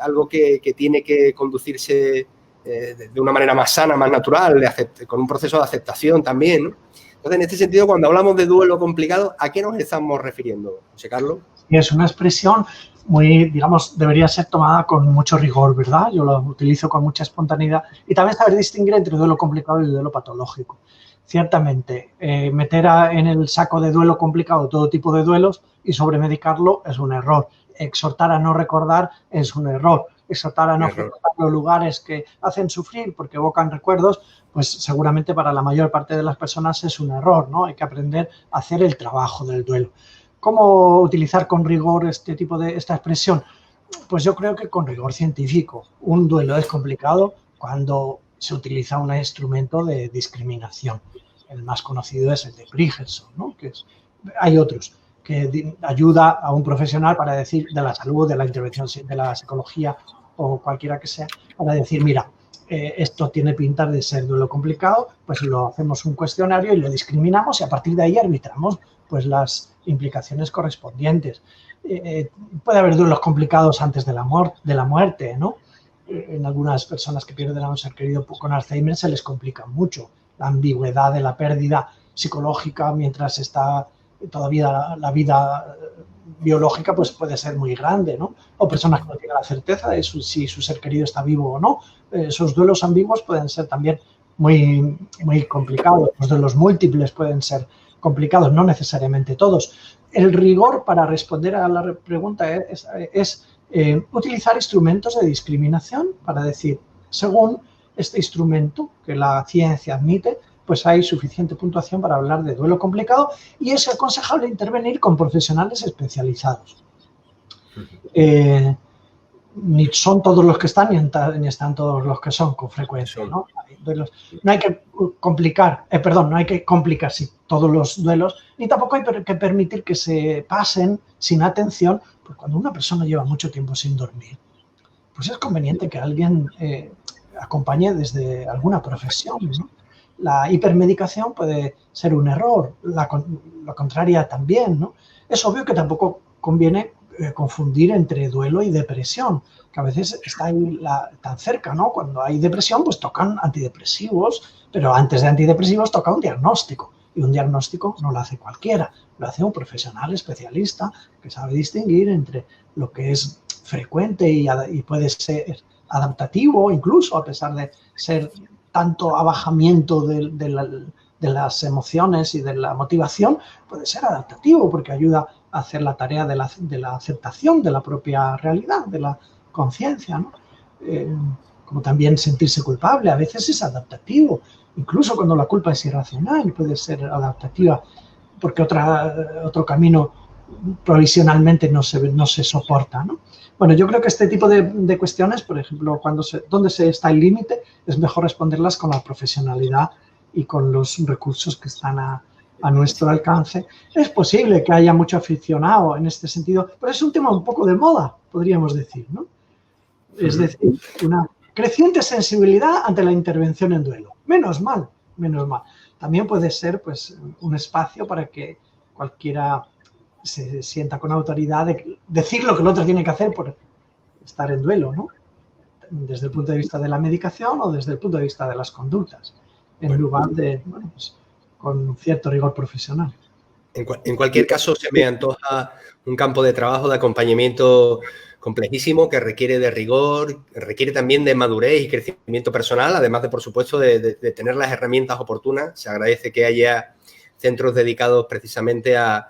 Algo que tiene que conducirse de una manera más sana, más natural, con un proceso de aceptación también, ¿no? Entonces, en este sentido, cuando hablamos de duelo complicado, ¿a qué nos estamos refiriendo, José Carlos? Y es una expresión muy, digamos, debería ser tomada con mucho rigor, ¿verdad? Yo lo utilizo con mucha espontaneidad y también saber distinguir entre duelo complicado y duelo patológico. Ciertamente, meter en el saco de duelo complicado todo tipo de duelos y sobremedicarlo es un error. Exhortar a no recordar es un error. Exhortar a no frecuentar los lugares que hacen sufrir porque evocan recuerdos, pues seguramente para la mayor parte de las personas es un error, ¿no? Hay que aprender a hacer el trabajo del duelo. ¿Cómo utilizar con rigor esta expresión? Pues yo creo que con rigor científico. Un duelo es complicado cuando se utiliza un instrumento de discriminación. El más conocido es el de Bridgerson, ¿no? Hay otros que ayuda a un profesional para decir de la salud, de la intervención, de la psicología o cualquiera que sea, para decir, mira, esto tiene pinta de ser duelo complicado, pues lo hacemos un cuestionario y lo discriminamos y a partir de ahí arbitramos pues las implicaciones correspondientes. Puede haber duelos complicados antes de la muerte, ¿no? En algunas personas que pierden a un ser querido con Alzheimer se les complica mucho la ambigüedad de la pérdida psicológica mientras está todavía la vida biológica, pues puede ser muy grande, ¿no? O personas que no tienen la certeza de si su ser querido está vivo o no. Esos duelos ambiguos pueden ser también muy, muy complicados. Los duelos múltiples pueden ser complicados, no necesariamente todos. El rigor para responder a la pregunta es utilizar instrumentos de discriminación para decir, según este instrumento que la ciencia admite, pues hay suficiente puntuación para hablar de duelo complicado y es aconsejable intervenir con profesionales especializados. Ni son todos los que están ni están todos los que son con frecuencia, ¿no? No hay que complicar, no hay que complicar todos los duelos, ni tampoco hay que permitir que se pasen sin atención, porque cuando una persona lleva mucho tiempo sin dormir, pues es conveniente que alguien acompañe desde alguna profesión, ¿no? La hipermedicación puede ser un error, la contraria también, ¿no? Es obvio que tampoco conviene confundir entre duelo y depresión, que a veces está ahí tan cerca, ¿no? Cuando hay depresión, pues tocan antidepresivos, pero antes de antidepresivos toca un diagnóstico, y un diagnóstico no lo hace cualquiera, lo hace un profesional especialista que sabe distinguir entre lo que es frecuente y puede ser adaptativo, incluso a pesar de ser tanto abajamiento de las emociones y de la motivación, puede ser adaptativo porque ayuda a hacer la tarea de la aceptación de la propia realidad, de la conciencia, ¿no? Como también sentirse culpable, a veces es adaptativo, incluso cuando la culpa es irracional, puede ser adaptativa porque otro camino provisionalmente no se soporta, ¿no? Bueno, yo creo que este tipo de cuestiones, por ejemplo, ¿dónde está el límite? Es mejor responderlas con la profesionalidad y con los recursos que están a nuestro alcance. Es posible que haya mucho aficionado en este sentido, pero es un tema un poco de moda, podríamos decir, ¿no? Es decir, una creciente sensibilidad ante la intervención en duelo. Menos mal, menos mal. También puede ser, pues, un espacio para que cualquiera se sienta con autoridad de decir lo que el otro tiene que hacer por estar en duelo, ¿no? Desde el punto de vista de la medicación o desde el punto de vista de las conductas, en lugar de, bueno, pues, con cierto rigor profesional. En cualquier caso, se me antoja un campo de trabajo, de acompañamiento complejísimo que requiere de rigor, requiere también de madurez y crecimiento personal, además de, por supuesto, de tener las herramientas oportunas. Se agradece que haya centros dedicados precisamente a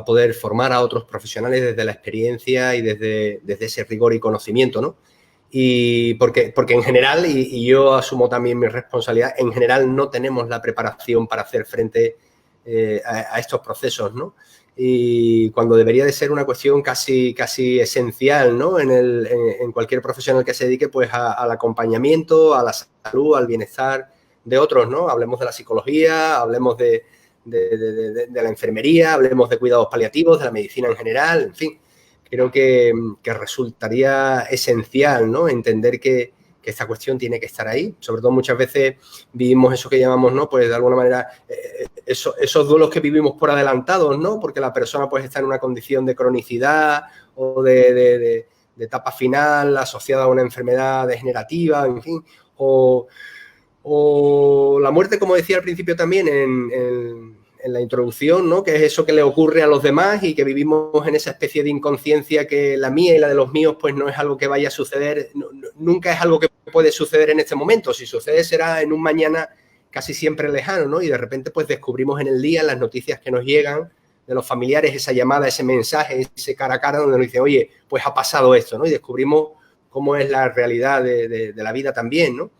poder formar a otros profesionales desde la experiencia y desde ese rigor y conocimiento, ¿no? Y porque en general, y yo asumo también mi responsabilidad, en general no tenemos la preparación para hacer frente a estos procesos, ¿no? Y cuando debería de ser una cuestión casi esencial, ¿no? En cualquier profesional que se dedique pues al acompañamiento, a la salud, al bienestar de otros, ¿no? Hablemos de la psicología, hablemos de la enfermería, hablemos de cuidados paliativos, de la medicina en general, en fin. Creo que resultaría esencial, ¿no? Entender que esta cuestión tiene que estar ahí. Sobre todo muchas veces vivimos eso que llamamos, ¿no? Pues de alguna manera esos duelos que vivimos por adelantados, ¿no? Porque la persona pues está en una condición de cronicidad o de etapa final asociada a una enfermedad degenerativa, en fin, O la muerte, como decía al principio también en la introducción, ¿no? Que es eso que le ocurre a los demás y que vivimos en esa especie de inconsciencia que la mía y la de los míos pues no es algo que vaya a suceder, nunca es algo que puede suceder en este momento. Si sucede será en un mañana casi siempre lejano, ¿no? Y de repente pues descubrimos en el día, en las noticias que nos llegan de los familiares, esa llamada, ese mensaje, ese cara a cara donde nos dicen, oye, pues ha pasado esto, ¿no? Y descubrimos cómo es la realidad de la vida también, ¿no?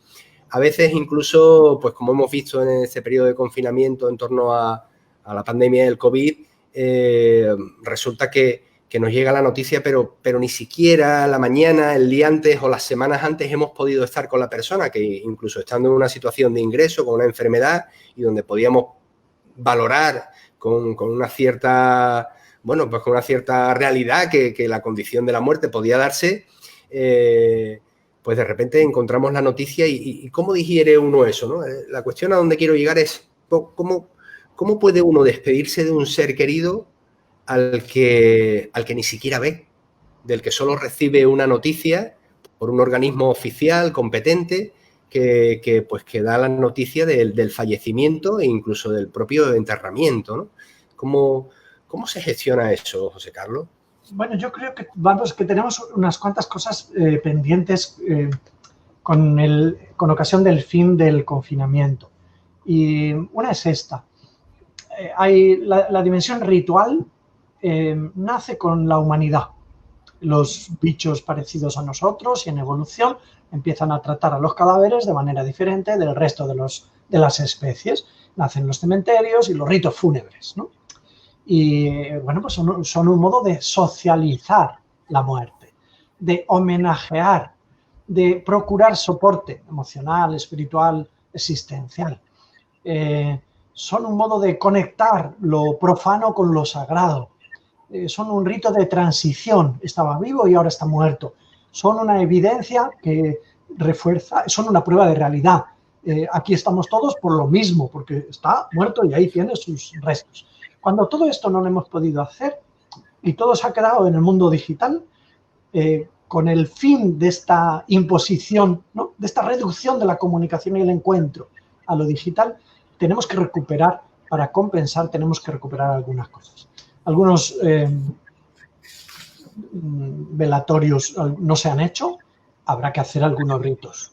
A veces incluso, pues como hemos visto en este periodo de confinamiento en torno a la pandemia del COVID, resulta que nos llega la noticia, pero ni siquiera la mañana, el día antes o las semanas antes hemos podido estar con la persona, que incluso estando en una situación de ingreso, con una enfermedad, y donde podíamos valorar con una cierta, bueno, pues con una cierta realidad que la condición de la muerte podía darse, pues de repente encontramos la noticia y ¿cómo digiere uno eso, ¿no? La cuestión a donde quiero llegar es ¿cómo puede uno despedirse de un ser querido al que ni siquiera ve, del que solo recibe una noticia por un organismo oficial competente que da la noticia del fallecimiento e incluso del propio enterramiento, ¿no? ¿Cómo se gestiona eso, José Carlos? Bueno, yo creo que tenemos unas cuantas cosas pendientes con ocasión del fin del confinamiento. Y una es esta. Hay la dimensión ritual nace con la humanidad. Los bichos parecidos a nosotros y en evolución empiezan a tratar a los cadáveres de manera diferente del resto de las especies. Nacen los cementerios y los ritos fúnebres, ¿no? Y bueno, pues son un modo de socializar la muerte, de homenajear, de procurar soporte emocional, espiritual, existencial. Son un modo de conectar lo profano con lo sagrado. Son un rito de transición. Estaba vivo y ahora está muerto. Son una evidencia que refuerza, son una prueba de realidad. Aquí estamos todos por lo mismo, porque está muerto y ahí tiene sus restos. Cuando todo esto no lo hemos podido hacer y todo se ha quedado en el mundo digital, con el fin de esta imposición, ¿no? De esta reducción de la comunicación y el encuentro a lo digital, tenemos que recuperar, para compensar, tenemos que recuperar algunas cosas. Algunos velatorios no se han hecho, habrá que hacer algunos ritos.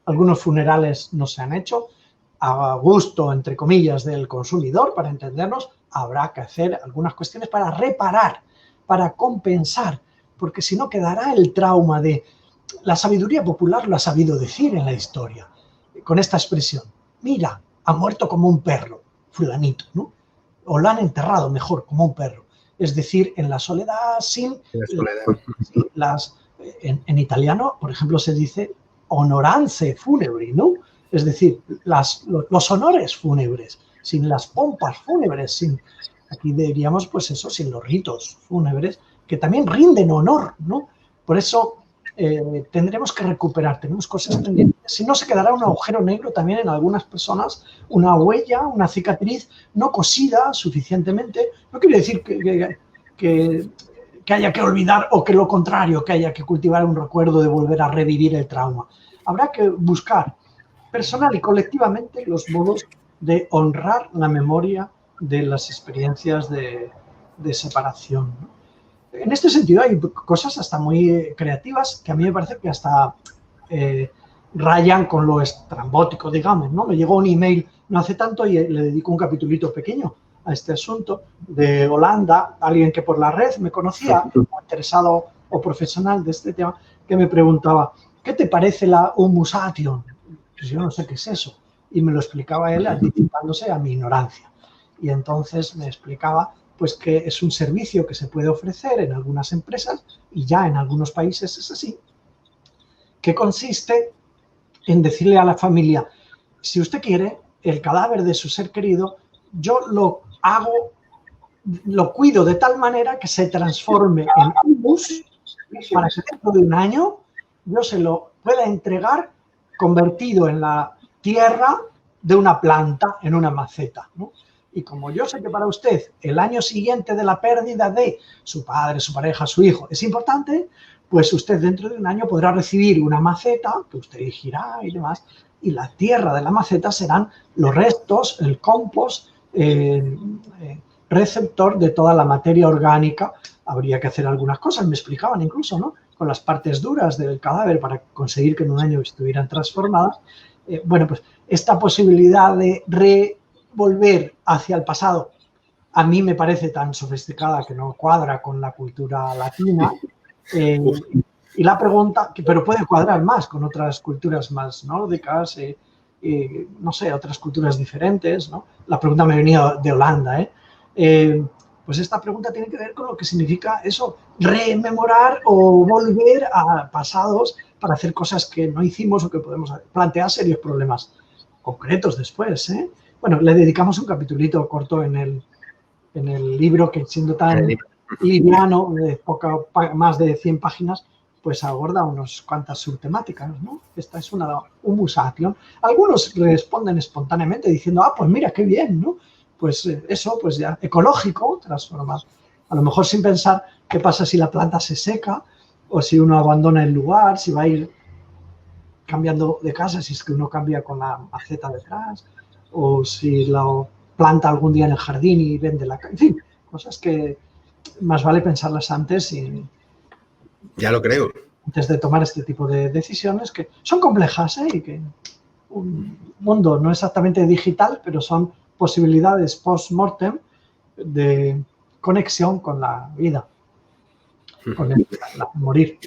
Algunos funerales no se han hecho, a gusto, entre comillas, del consumidor, para entendernos, habrá que hacer algunas cuestiones para reparar, para compensar, porque si no quedará el trauma de... La sabiduría popular lo ha sabido decir en la historia, con esta expresión. Mira, ha muerto como un perro, fulanito, ¿no? O lo han enterrado mejor, como un perro. Es decir, en la soledad, sin... En italiano, por ejemplo, se dice honoranze funebri, ¿no? Es decir, los honores fúnebres, sin las pompas fúnebres, aquí diríamos, pues eso, sin los ritos fúnebres, que también rinden honor, ¿no? Por eso tendremos que recuperar, tenemos cosas pendientes. Si no, se quedará un agujero negro también en algunas personas, una huella, una cicatriz no cosida suficientemente. No quiere decir que haya que olvidar o que lo contrario, que haya que cultivar un recuerdo de volver a revivir el trauma. Habrá que buscar personal y colectivamente los modos de honrar la memoria de las experiencias de separación, ¿no? En este sentido hay cosas hasta muy creativas que a mí me parece que hasta rayan con lo estrambótico, digamos, ¿no? Me llegó un email no hace tanto y le dedico un capitulito pequeño a este asunto de Holanda, alguien que por la red me conocía, interesado o profesional de este tema, que me preguntaba, ¿qué te parece la humusation? Pues yo no sé qué es eso. Y me lo explicaba él anticipándose a mi ignorancia. Y entonces me explicaba pues que es un servicio que se puede ofrecer en algunas empresas y ya en algunos países es así, que consiste en decirle a la familia, si usted quiere el cadáver de su ser querido, yo lo cuido de tal manera que se transforme en humus para que dentro de un año yo se lo pueda entregar convertido en la tierra de una planta, en una maceta, ¿no? Y como yo sé que para usted el año siguiente de la pérdida de su padre, su pareja, su hijo es importante, pues usted dentro de un año podrá recibir una maceta que usted elegirá y demás, y la tierra de la maceta serán los restos, el compost, receptor de toda la materia orgánica. Habría que hacer algunas cosas, me explicaban incluso, ¿no?, con las partes duras del cadáver para conseguir que en un año estuvieran transformadas. Bueno, pues esta posibilidad de volver hacia el pasado a mí me parece tan sofisticada que no cuadra con la cultura latina. Y la pregunta, pero puede cuadrar más con otras culturas más nórdicas, no sé, otras culturas diferentes, ¿no? La pregunta me venía de Holanda, pues esta pregunta tiene que ver con lo que significa eso, rememorar o volver a pasados para hacer cosas que no hicimos o que podemos plantear serios problemas concretos después, ¿eh? Bueno, le dedicamos un capitulito corto en el libro, que siendo tan liviano, de más de 100 páginas, pues aborda unas cuantas subtemáticas, ¿no? Esta es una humus ation. Algunos responden espontáneamente diciendo, pues mira, qué bien, ¿no? Pues eso, pues ya, ecológico, transformar. A lo mejor sin pensar qué pasa si la planta se seca o si uno abandona el lugar, si va a ir cambiando de casa, si es que uno cambia con la maceta detrás, o si la planta algún día en el jardín y vende la casa. En fin, cosas que más vale pensarlas antes y... Ya lo creo. Antes de tomar este tipo de decisiones que son complejas, y que un mundo no exactamente digital, pero son posibilidades post-mortem de conexión con la vida, con el morir.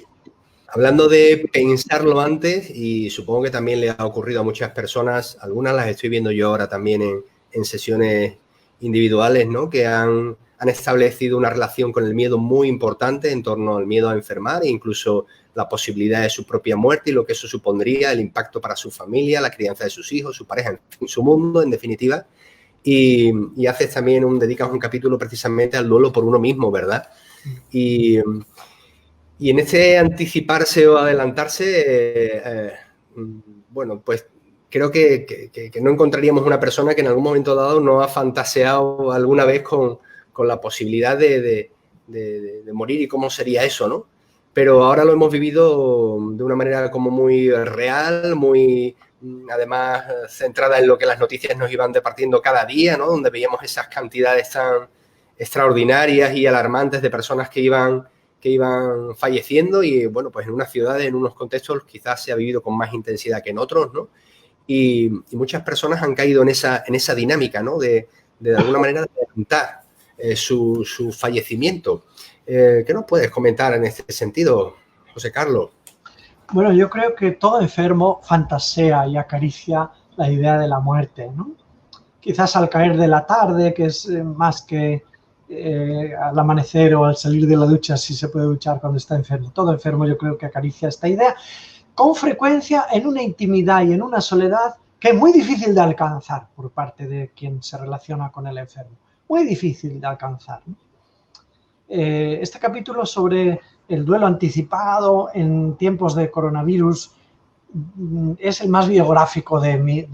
Hablando de pensarlo antes, y supongo que también le ha ocurrido a muchas personas, algunas las estoy viendo yo ahora también en sesiones individuales, ¿no?, que han establecido una relación con el miedo muy importante en torno al miedo a enfermar e incluso la posibilidad de su propia muerte y lo que eso supondría, el impacto para su familia, la crianza de sus hijos, su pareja, en su mundo, en definitiva. Y haces también dedicas un capítulo precisamente al duelo por uno mismo, ¿verdad? Y en este anticiparse o adelantarse, bueno, pues creo que no encontraríamos una persona que en algún momento dado no ha fantaseado alguna vez con la posibilidad de morir y cómo sería eso, ¿no? Pero ahora lo hemos vivido de una manera como muy real, muy, además, centrada en lo que las noticias nos iban departiendo cada día, ¿no? Donde veíamos esas cantidades tan extraordinarias y alarmantes de personas que iban falleciendo y, bueno, pues en unas ciudades, en unos contextos quizás se ha vivido con más intensidad que en otros, ¿no? Y muchas personas han caído en esa dinámica, ¿no? De alguna manera de adelantar su fallecimiento. ¿Qué nos puedes comentar en este sentido, José Carlos? Bueno, yo creo que todo enfermo fantasea y acaricia la idea de la muerte, ¿no? Quizás al caer de la tarde, que es más que al amanecer o al salir de la ducha, si se puede duchar cuando está enfermo. Todo enfermo yo creo que acaricia esta idea, con frecuencia en una intimidad y en una soledad que es muy difícil de alcanzar por parte de quien se relaciona con el enfermo. Muy difícil de alcanzar, ¿no? Este capítulo sobre el duelo anticipado en tiempos de coronavirus es el más biográfico de mi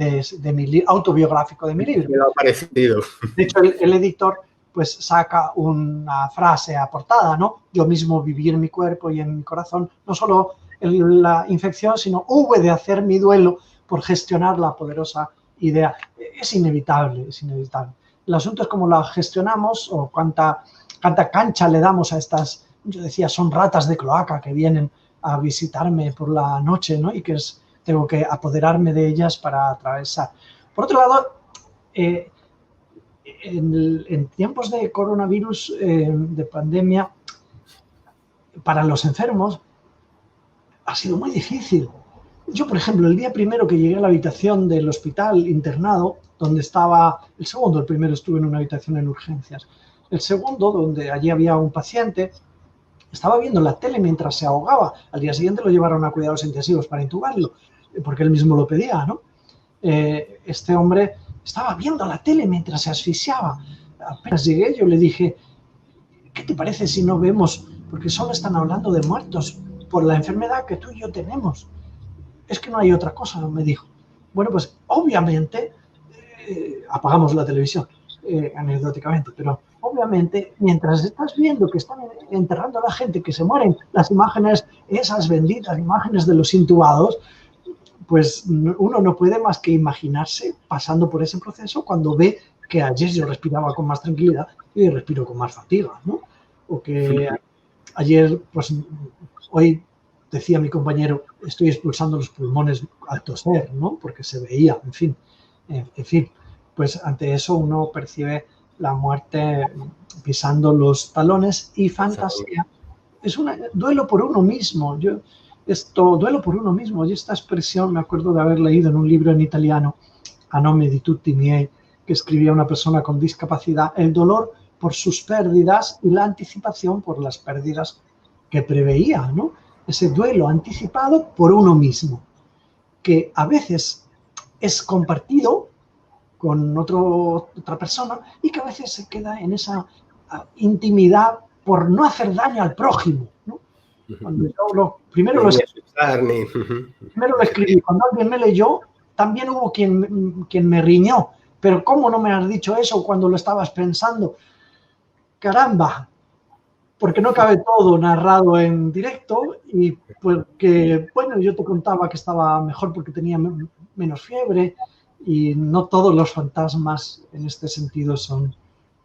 autobiográfico de mi libro. Me lo ha parecido. De hecho, el editor pues saca una frase aportada, ¿no? Yo mismo viví en mi cuerpo y en mi corazón no solo la infección, sino hube de hacer mi duelo por gestionar la poderosa idea. Es inevitable, es inevitable. El asunto es cómo la gestionamos o cuánta cancha le damos a estas, yo decía, son ratas de cloaca que vienen a visitarme por la noche, ¿no? Y que tengo que apoderarme de ellas para atravesar. Por otro lado, en tiempos de coronavirus, de pandemia, para los enfermos ha sido muy difícil. Yo, por ejemplo, el día primero que llegué a la habitación del hospital internado, donde estaba, el primero estuve en una habitación en urgencias, el segundo, donde allí había un paciente, estaba viendo la tele mientras se ahogaba. Al día siguiente lo llevaron a cuidados intensivos para intubarlo, porque él mismo lo pedía, ¿no? Este hombre estaba viendo la tele mientras se asfixiaba. Apenas llegué, yo le dije, ¿qué te parece si no vemos? Porque solo están hablando de muertos por la enfermedad que tú y yo tenemos. Es que no hay otra cosa, me dijo. Bueno, pues obviamente apagamos la televisión. anecdóticamente, pero obviamente mientras estás viendo que están enterrando a la gente, que se mueren, las imágenes, esas benditas imágenes de los intubados, pues uno no puede más que imaginarse pasando por ese proceso cuando ve que ayer yo respiraba con más tranquilidad y respiro con más fatiga, ¿no? O que ayer, pues hoy decía mi compañero, estoy expulsando los pulmones al toser, ¿no? Porque se veía, en fin, pues ante eso uno percibe la muerte pisando los talones y fantasía. Es un duelo por uno mismo. Duelo por uno mismo. Y esta expresión me acuerdo de haber leído en un libro en italiano, A nome di tutti miei, que escribía una persona con discapacidad, el dolor por sus pérdidas y la anticipación por las pérdidas que preveía, ¿no? Ese duelo anticipado por uno mismo, que a veces es compartido con otra persona y que a veces se queda en esa intimidad por no hacer daño al prójimo, ¿no? Cuando yo primero lo escribí, cuando alguien me leyó, también hubo quien me riñó, pero ¿cómo no me has dicho eso cuando lo estabas pensando? Caramba, porque no cabe todo narrado en directo y porque, bueno, yo te contaba que estaba mejor porque tenía menos fiebre y no todos los fantasmas en este sentido son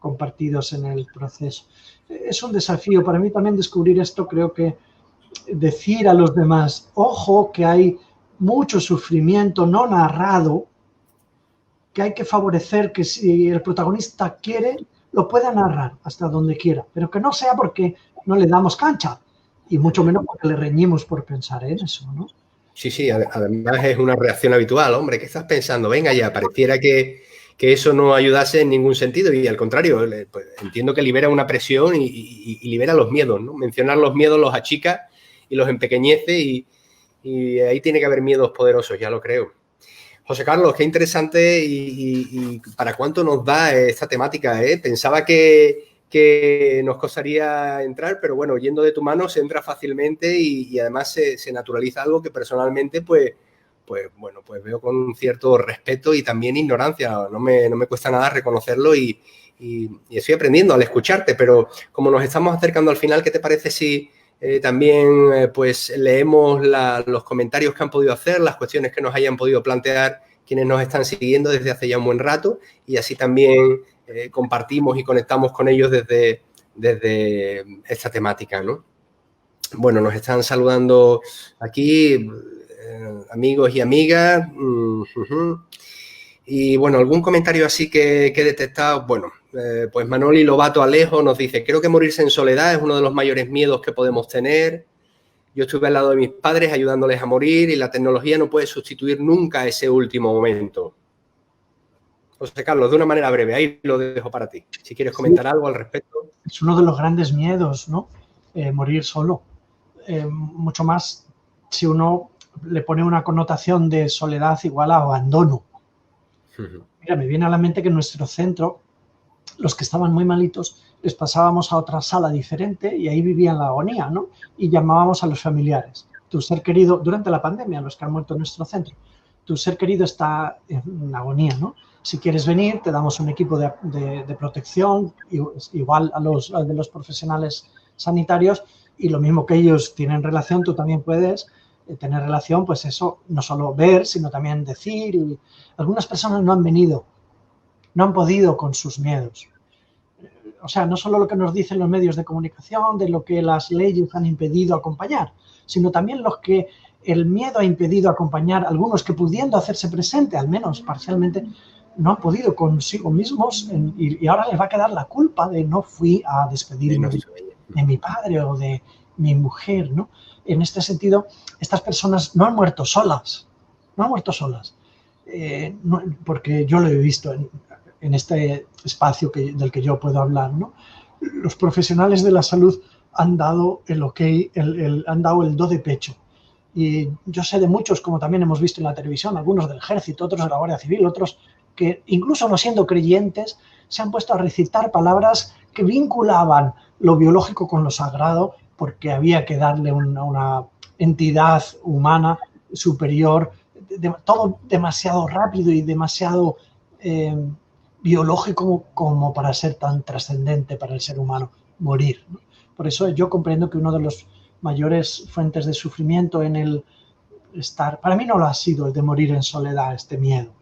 compartidos en el proceso. Es un desafío para mí también descubrir esto. Creo que decir a los demás, ojo, que hay mucho sufrimiento no narrado, que hay que favorecer que si el protagonista quiere, lo pueda narrar hasta donde quiera, pero que no sea porque no le damos cancha y mucho menos porque le reñimos por pensar en eso, ¿no? Sí, además es una reacción habitual. Hombre, ¿qué estás pensando? Venga ya, pareciera que eso no ayudase en ningún sentido y al contrario, pues, entiendo que libera una presión y libera los miedos, ¿no? Mencionar los miedos los achica y los empequeñece y ahí tiene que haber miedos poderosos, ya lo creo. José Carlos, qué interesante y para cuánto nos da esta temática, ¿eh? Pensaba que nos costaría entrar, pero bueno, yendo de tu mano se entra fácilmente y además se naturaliza algo que personalmente pues veo con un cierto respeto y también ignorancia. No me cuesta nada reconocerlo y estoy aprendiendo al escucharte, pero como nos estamos acercando al final, ¿qué te parece si también pues leemos los comentarios que han podido hacer, las cuestiones que nos hayan podido plantear quienes nos están siguiendo desde hace ya un buen rato y así también compartimos y conectamos con ellos desde esta temática, ¿no? Bueno, nos están saludando aquí amigos y amigas. Y bueno, algún comentario así que he detectado. Bueno, pues Manoli Lobato Alejo nos dice, creo que morirse en soledad es uno de los mayores miedos que podemos tener. Yo estuve al lado de mis padres ayudándoles a morir y la tecnología no puede sustituir nunca ese último momento. José Carlos, de una manera breve, ahí lo dejo para ti. Si quieres comentar algo al respecto. Es uno de los grandes miedos, ¿no? Morir solo. Mucho más si uno le pone una connotación de soledad igual a abandono. Mira, me viene a la mente que en nuestro centro, los que estaban muy malitos, les pasábamos a otra sala diferente y ahí vivían la agonía, ¿no? Y llamábamos a los familiares. Tu ser querido, durante la pandemia, los que han muerto en nuestro centro, tu ser querido está en agonía, ¿no? Si quieres venir, te damos un equipo de protección, igual a los de los profesionales sanitarios, y lo mismo que ellos tienen relación, tú también puedes tener relación, pues eso, no solo ver, sino también decir. Y algunas personas no han venido, no han podido con sus miedos. O sea, no solo lo que nos dicen los medios de comunicación, de lo que las leyes han impedido acompañar, sino también los que el miedo ha impedido acompañar, algunos que pudiendo hacerse presente, al menos parcialmente, no han podido consigo mismos y ahora les va a quedar la culpa de no fui a despedirme de mi padre o de mi mujer, ¿no? En este sentido, estas personas no han muerto solas, porque yo lo he visto en este espacio del que yo puedo hablar, ¿no? Los profesionales de la salud han dado el ok, han dado el do de pecho. Y yo sé de muchos, como también hemos visto en la televisión, algunos del ejército, otros de la Guardia Civil, otros que incluso no siendo creyentes se han puesto a recitar palabras que vinculaban lo biológico con lo sagrado porque había que darle una entidad humana superior, todo demasiado rápido y demasiado biológico como para ser tan trascendente para el ser humano, morir, ¿no? Por eso yo comprendo que uno de los mayores fuentes de sufrimiento en el estar, para mí no lo ha sido el de morir en soledad, este miedo,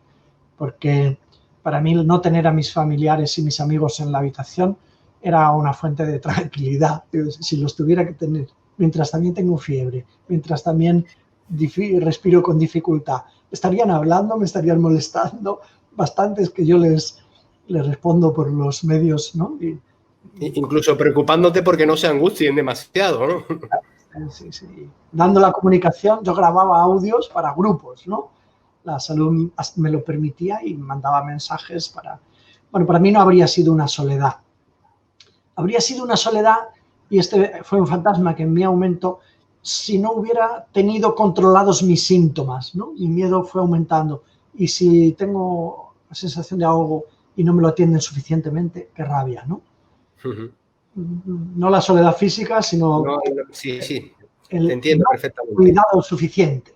porque para mí no tener a mis familiares y mis amigos en la habitación era una fuente de tranquilidad. Si los tuviera que tener, mientras también tengo fiebre, mientras también respiro con dificultad, estarían hablando, me estarían molestando, bastantes que yo les respondo por los medios, ¿no? Incluso preocupándote porque no se angustien demasiado, ¿no? Sí, sí. Dando la comunicación, yo grababa audios para grupos, ¿no? La salud me lo permitía y mandaba mensajes para... Bueno, para mí no habría sido una soledad. Habría sido una soledad, y este fue un fantasma que en mí aumentó, si no hubiera tenido controlados mis síntomas, ¿no? Mi miedo fue aumentando. Y si tengo la sensación de ahogo y no me lo atienden suficientemente, qué rabia, ¿no? No la soledad física, sino sí, el te entiendo perfectamente. Cuidado suficiente.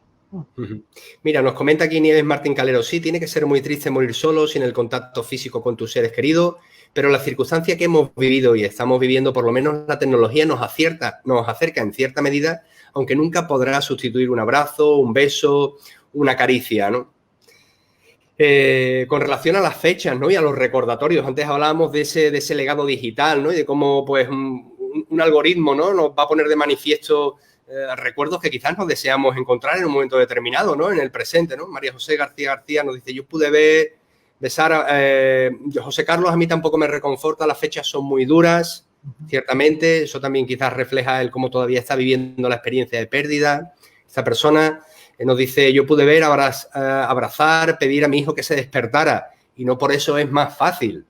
Mira, nos comenta aquí Nieves Martín Calero, sí, tiene que ser muy triste morir solo, sin el contacto físico con tus seres queridos, pero la circunstancia que hemos vivido y estamos viviendo, por lo menos la tecnología nos acerca en cierta medida, aunque nunca podrá sustituir un abrazo, un beso, una caricia, ¿no? Con relación a las fechas, ¿no? Y a los recordatorios, antes hablábamos de ese legado digital, ¿no? Y de cómo pues un algoritmo, ¿no? Nos va a poner de manifiesto recuerdos que quizás nos deseamos encontrar en un momento determinado, ¿no? En el presente, ¿no? María José García nos dice, yo pude besar a José Carlos, a mí tampoco me reconforta, las fechas son muy duras, ciertamente, eso también quizás refleja el cómo todavía está viviendo la experiencia de pérdida. Esta persona nos dice, yo pude ver, abrazar, pedir a mi hijo que se despertara y no por eso es más fácil.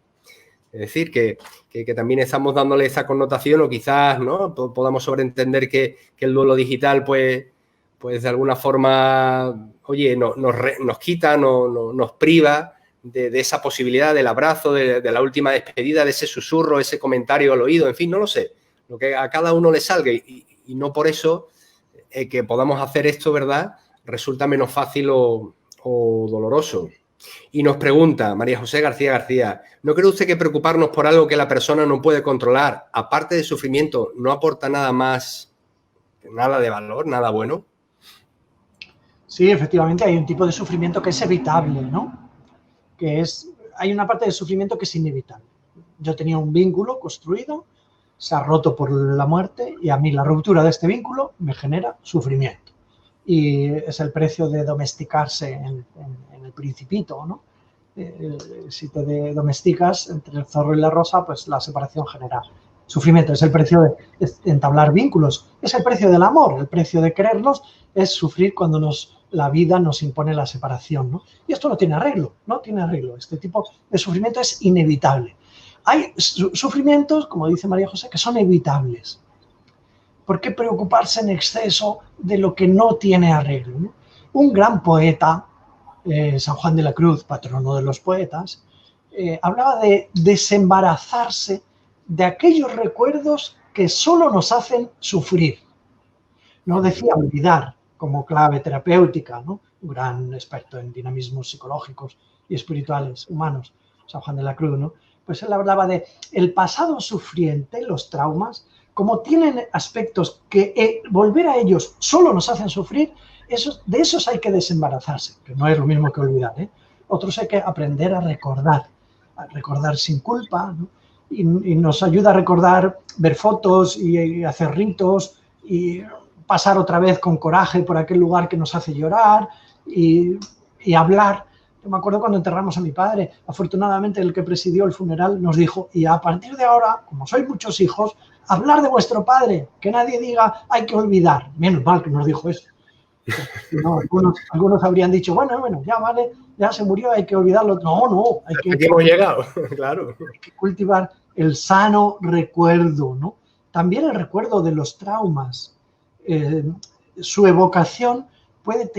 Es decir, que también estamos dándole esa connotación o quizás, ¿no? Podamos sobreentender que el duelo digital, pues de alguna forma, oye, nos quita, nos priva de esa posibilidad del abrazo, de la última despedida, de ese susurro, ese comentario al oído, en fin, no lo sé. Lo que a cada uno le salga y no por eso que podamos hacer esto, ¿verdad?, resulta menos fácil o doloroso. Y nos pregunta María José García, ¿no cree usted que preocuparnos por algo que la persona no puede controlar, aparte de sufrimiento, no aporta nada más, nada de valor, nada bueno? Sí, efectivamente, hay un tipo de sufrimiento que es evitable, ¿no? Hay una parte del sufrimiento que es inevitable. Yo tenía un vínculo construido, se ha roto por la muerte y a mí la ruptura de este vínculo me genera sufrimiento. Y es el precio de domesticarse en el Principito, ¿no? Si te domesticas entre el zorro y la rosa, pues la separación genera sufrimiento. Es el precio de entablar vínculos. Es el precio del amor. El precio de querernos es sufrir cuando la vida nos impone la separación, ¿no? Y esto no tiene arreglo, no tiene arreglo. Este tipo de sufrimiento es inevitable. Hay sufrimientos, como dice María José, que son evitables. ¿Por qué preocuparse en exceso de lo que no tiene arreglo, ¿no? Un gran poeta, San Juan de la Cruz, patrono de los poetas, hablaba de desembarazarse de aquellos recuerdos que solo nos hacen sufrir. No decía olvidar como clave terapéutica, ¿no? Un gran experto en dinamismos psicológicos y espirituales humanos, San Juan de la Cruz, ¿no? Pues él hablaba de el pasado sufriente, los traumas, como tienen aspectos que volver a ellos solo nos hacen sufrir, de esos hay que desembarazarse, que no es lo mismo que olvidar, ¿eh? Otros hay que aprender a recordar sin culpa, ¿no? Y nos ayuda a recordar, ver fotos y hacer ritos y pasar otra vez con coraje por aquel lugar que nos hace llorar y hablar. Yo me acuerdo cuando enterramos a mi padre, afortunadamente el que presidió el funeral nos dijo, y a partir de ahora, como sois muchos hijos, hablar de vuestro padre, que nadie diga hay que olvidar. Menos mal que nos dijo eso. No, algunos habrían dicho, bueno, ya vale, ya se murió, hay que olvidarlo. No, aquí hemos llegado, claro. Hay que cultivar el sano recuerdo, ¿no? También el recuerdo de los traumas. Su evocación puede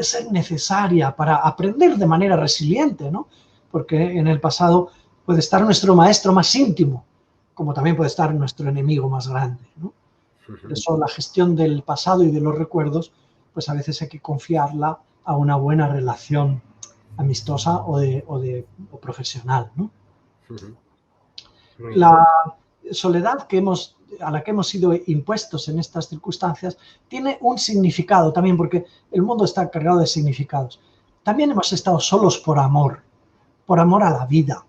ser necesaria para aprender de manera resiliente, ¿no? Porque en el pasado puede estar nuestro maestro más íntimo, como también puede estar nuestro enemigo más grande, ¿no? Por eso la gestión del pasado y de los recuerdos, pues a veces hay que confiarla a una buena relación amistosa o profesional, ¿no? Uh-huh. La soledad a la que hemos sido impuestos en estas circunstancias tiene un significado también, porque el mundo está cargado de significados. También hemos estado solos por amor a la vida.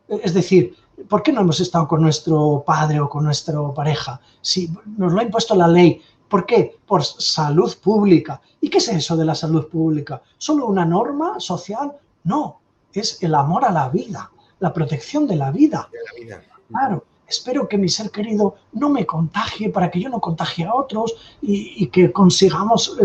Es decir, ¿por qué no hemos estado con nuestro padre o con nuestra pareja? Si nos lo ha impuesto la ley. ¿Por qué? Por salud pública. ¿Y qué es eso de la salud pública? ¿Solo una norma social? No, es el amor a la vida, la protección de la vida. Claro, espero que mi ser querido no me contagie para que yo no contagie a otros y que consigamos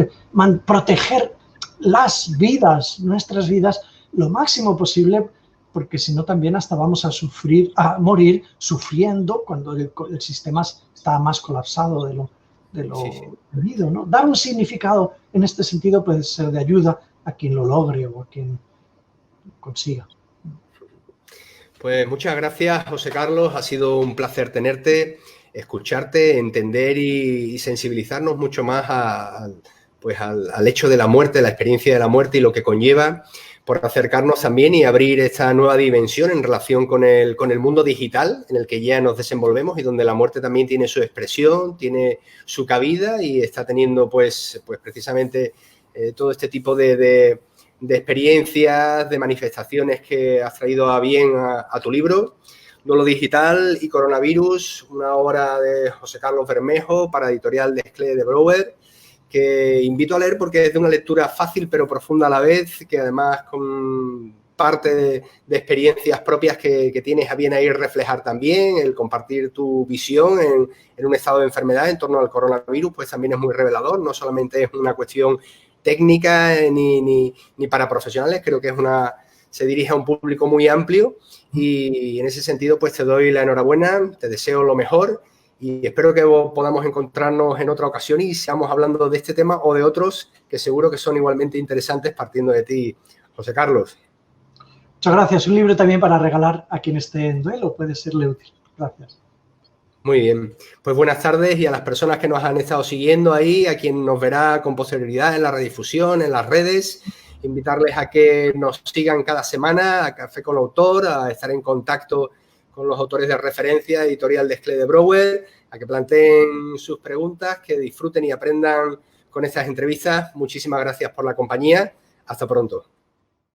proteger las vidas, nuestras vidas, lo máximo posible, porque si no también hasta vamos a morir sufriendo cuando el sistema está más colapsado de lo debido, ¿no? Dar un significado en este sentido puede ser de ayuda a quien lo logre o a quien consiga. Pues muchas gracias, José Carlos. Ha sido un placer tenerte, escucharte, entender y sensibilizarnos mucho más al hecho de la muerte, la experiencia de la muerte y lo que conlleva, por acercarnos también y abrir esta nueva dimensión en relación con el mundo digital en el que ya nos desenvolvemos y donde la muerte también tiene su expresión, tiene su cabida y está teniendo pues precisamente todo este tipo de experiencias, de manifestaciones que has traído a bien a tu libro, Duelo Digital y Coronavirus, una obra de José Carlos Bermejo para Editorial Desclée de Brouwer, que invito a leer porque es de una lectura fácil pero profunda a la vez, que además con parte de experiencias propias que tienes a bien ahí reflejar también, el compartir tu visión en un estado de enfermedad en torno al coronavirus, pues también es muy revelador, no solamente es una cuestión técnica ni para profesionales, creo que se dirige a un público muy amplio y en ese sentido pues te doy la enhorabuena, te deseo lo mejor y espero que podamos encontrarnos en otra ocasión y sigamos hablando de este tema o de otros que seguro que son igualmente interesantes partiendo de ti, José Carlos. Muchas gracias. Un libro también para regalar a quien esté en duelo, puede serle útil. Gracias. Muy bien, pues buenas tardes y a las personas que nos han estado siguiendo ahí, a quien nos verá con posterioridad en la redifusión, en las redes, invitarles a que nos sigan cada semana a Café con el Autor, a estar en contacto con los autores de referencia, Editorial Desclée de Brouwer, a que planteen sus preguntas, que disfruten y aprendan con estas entrevistas. Muchísimas gracias por la compañía. Hasta pronto.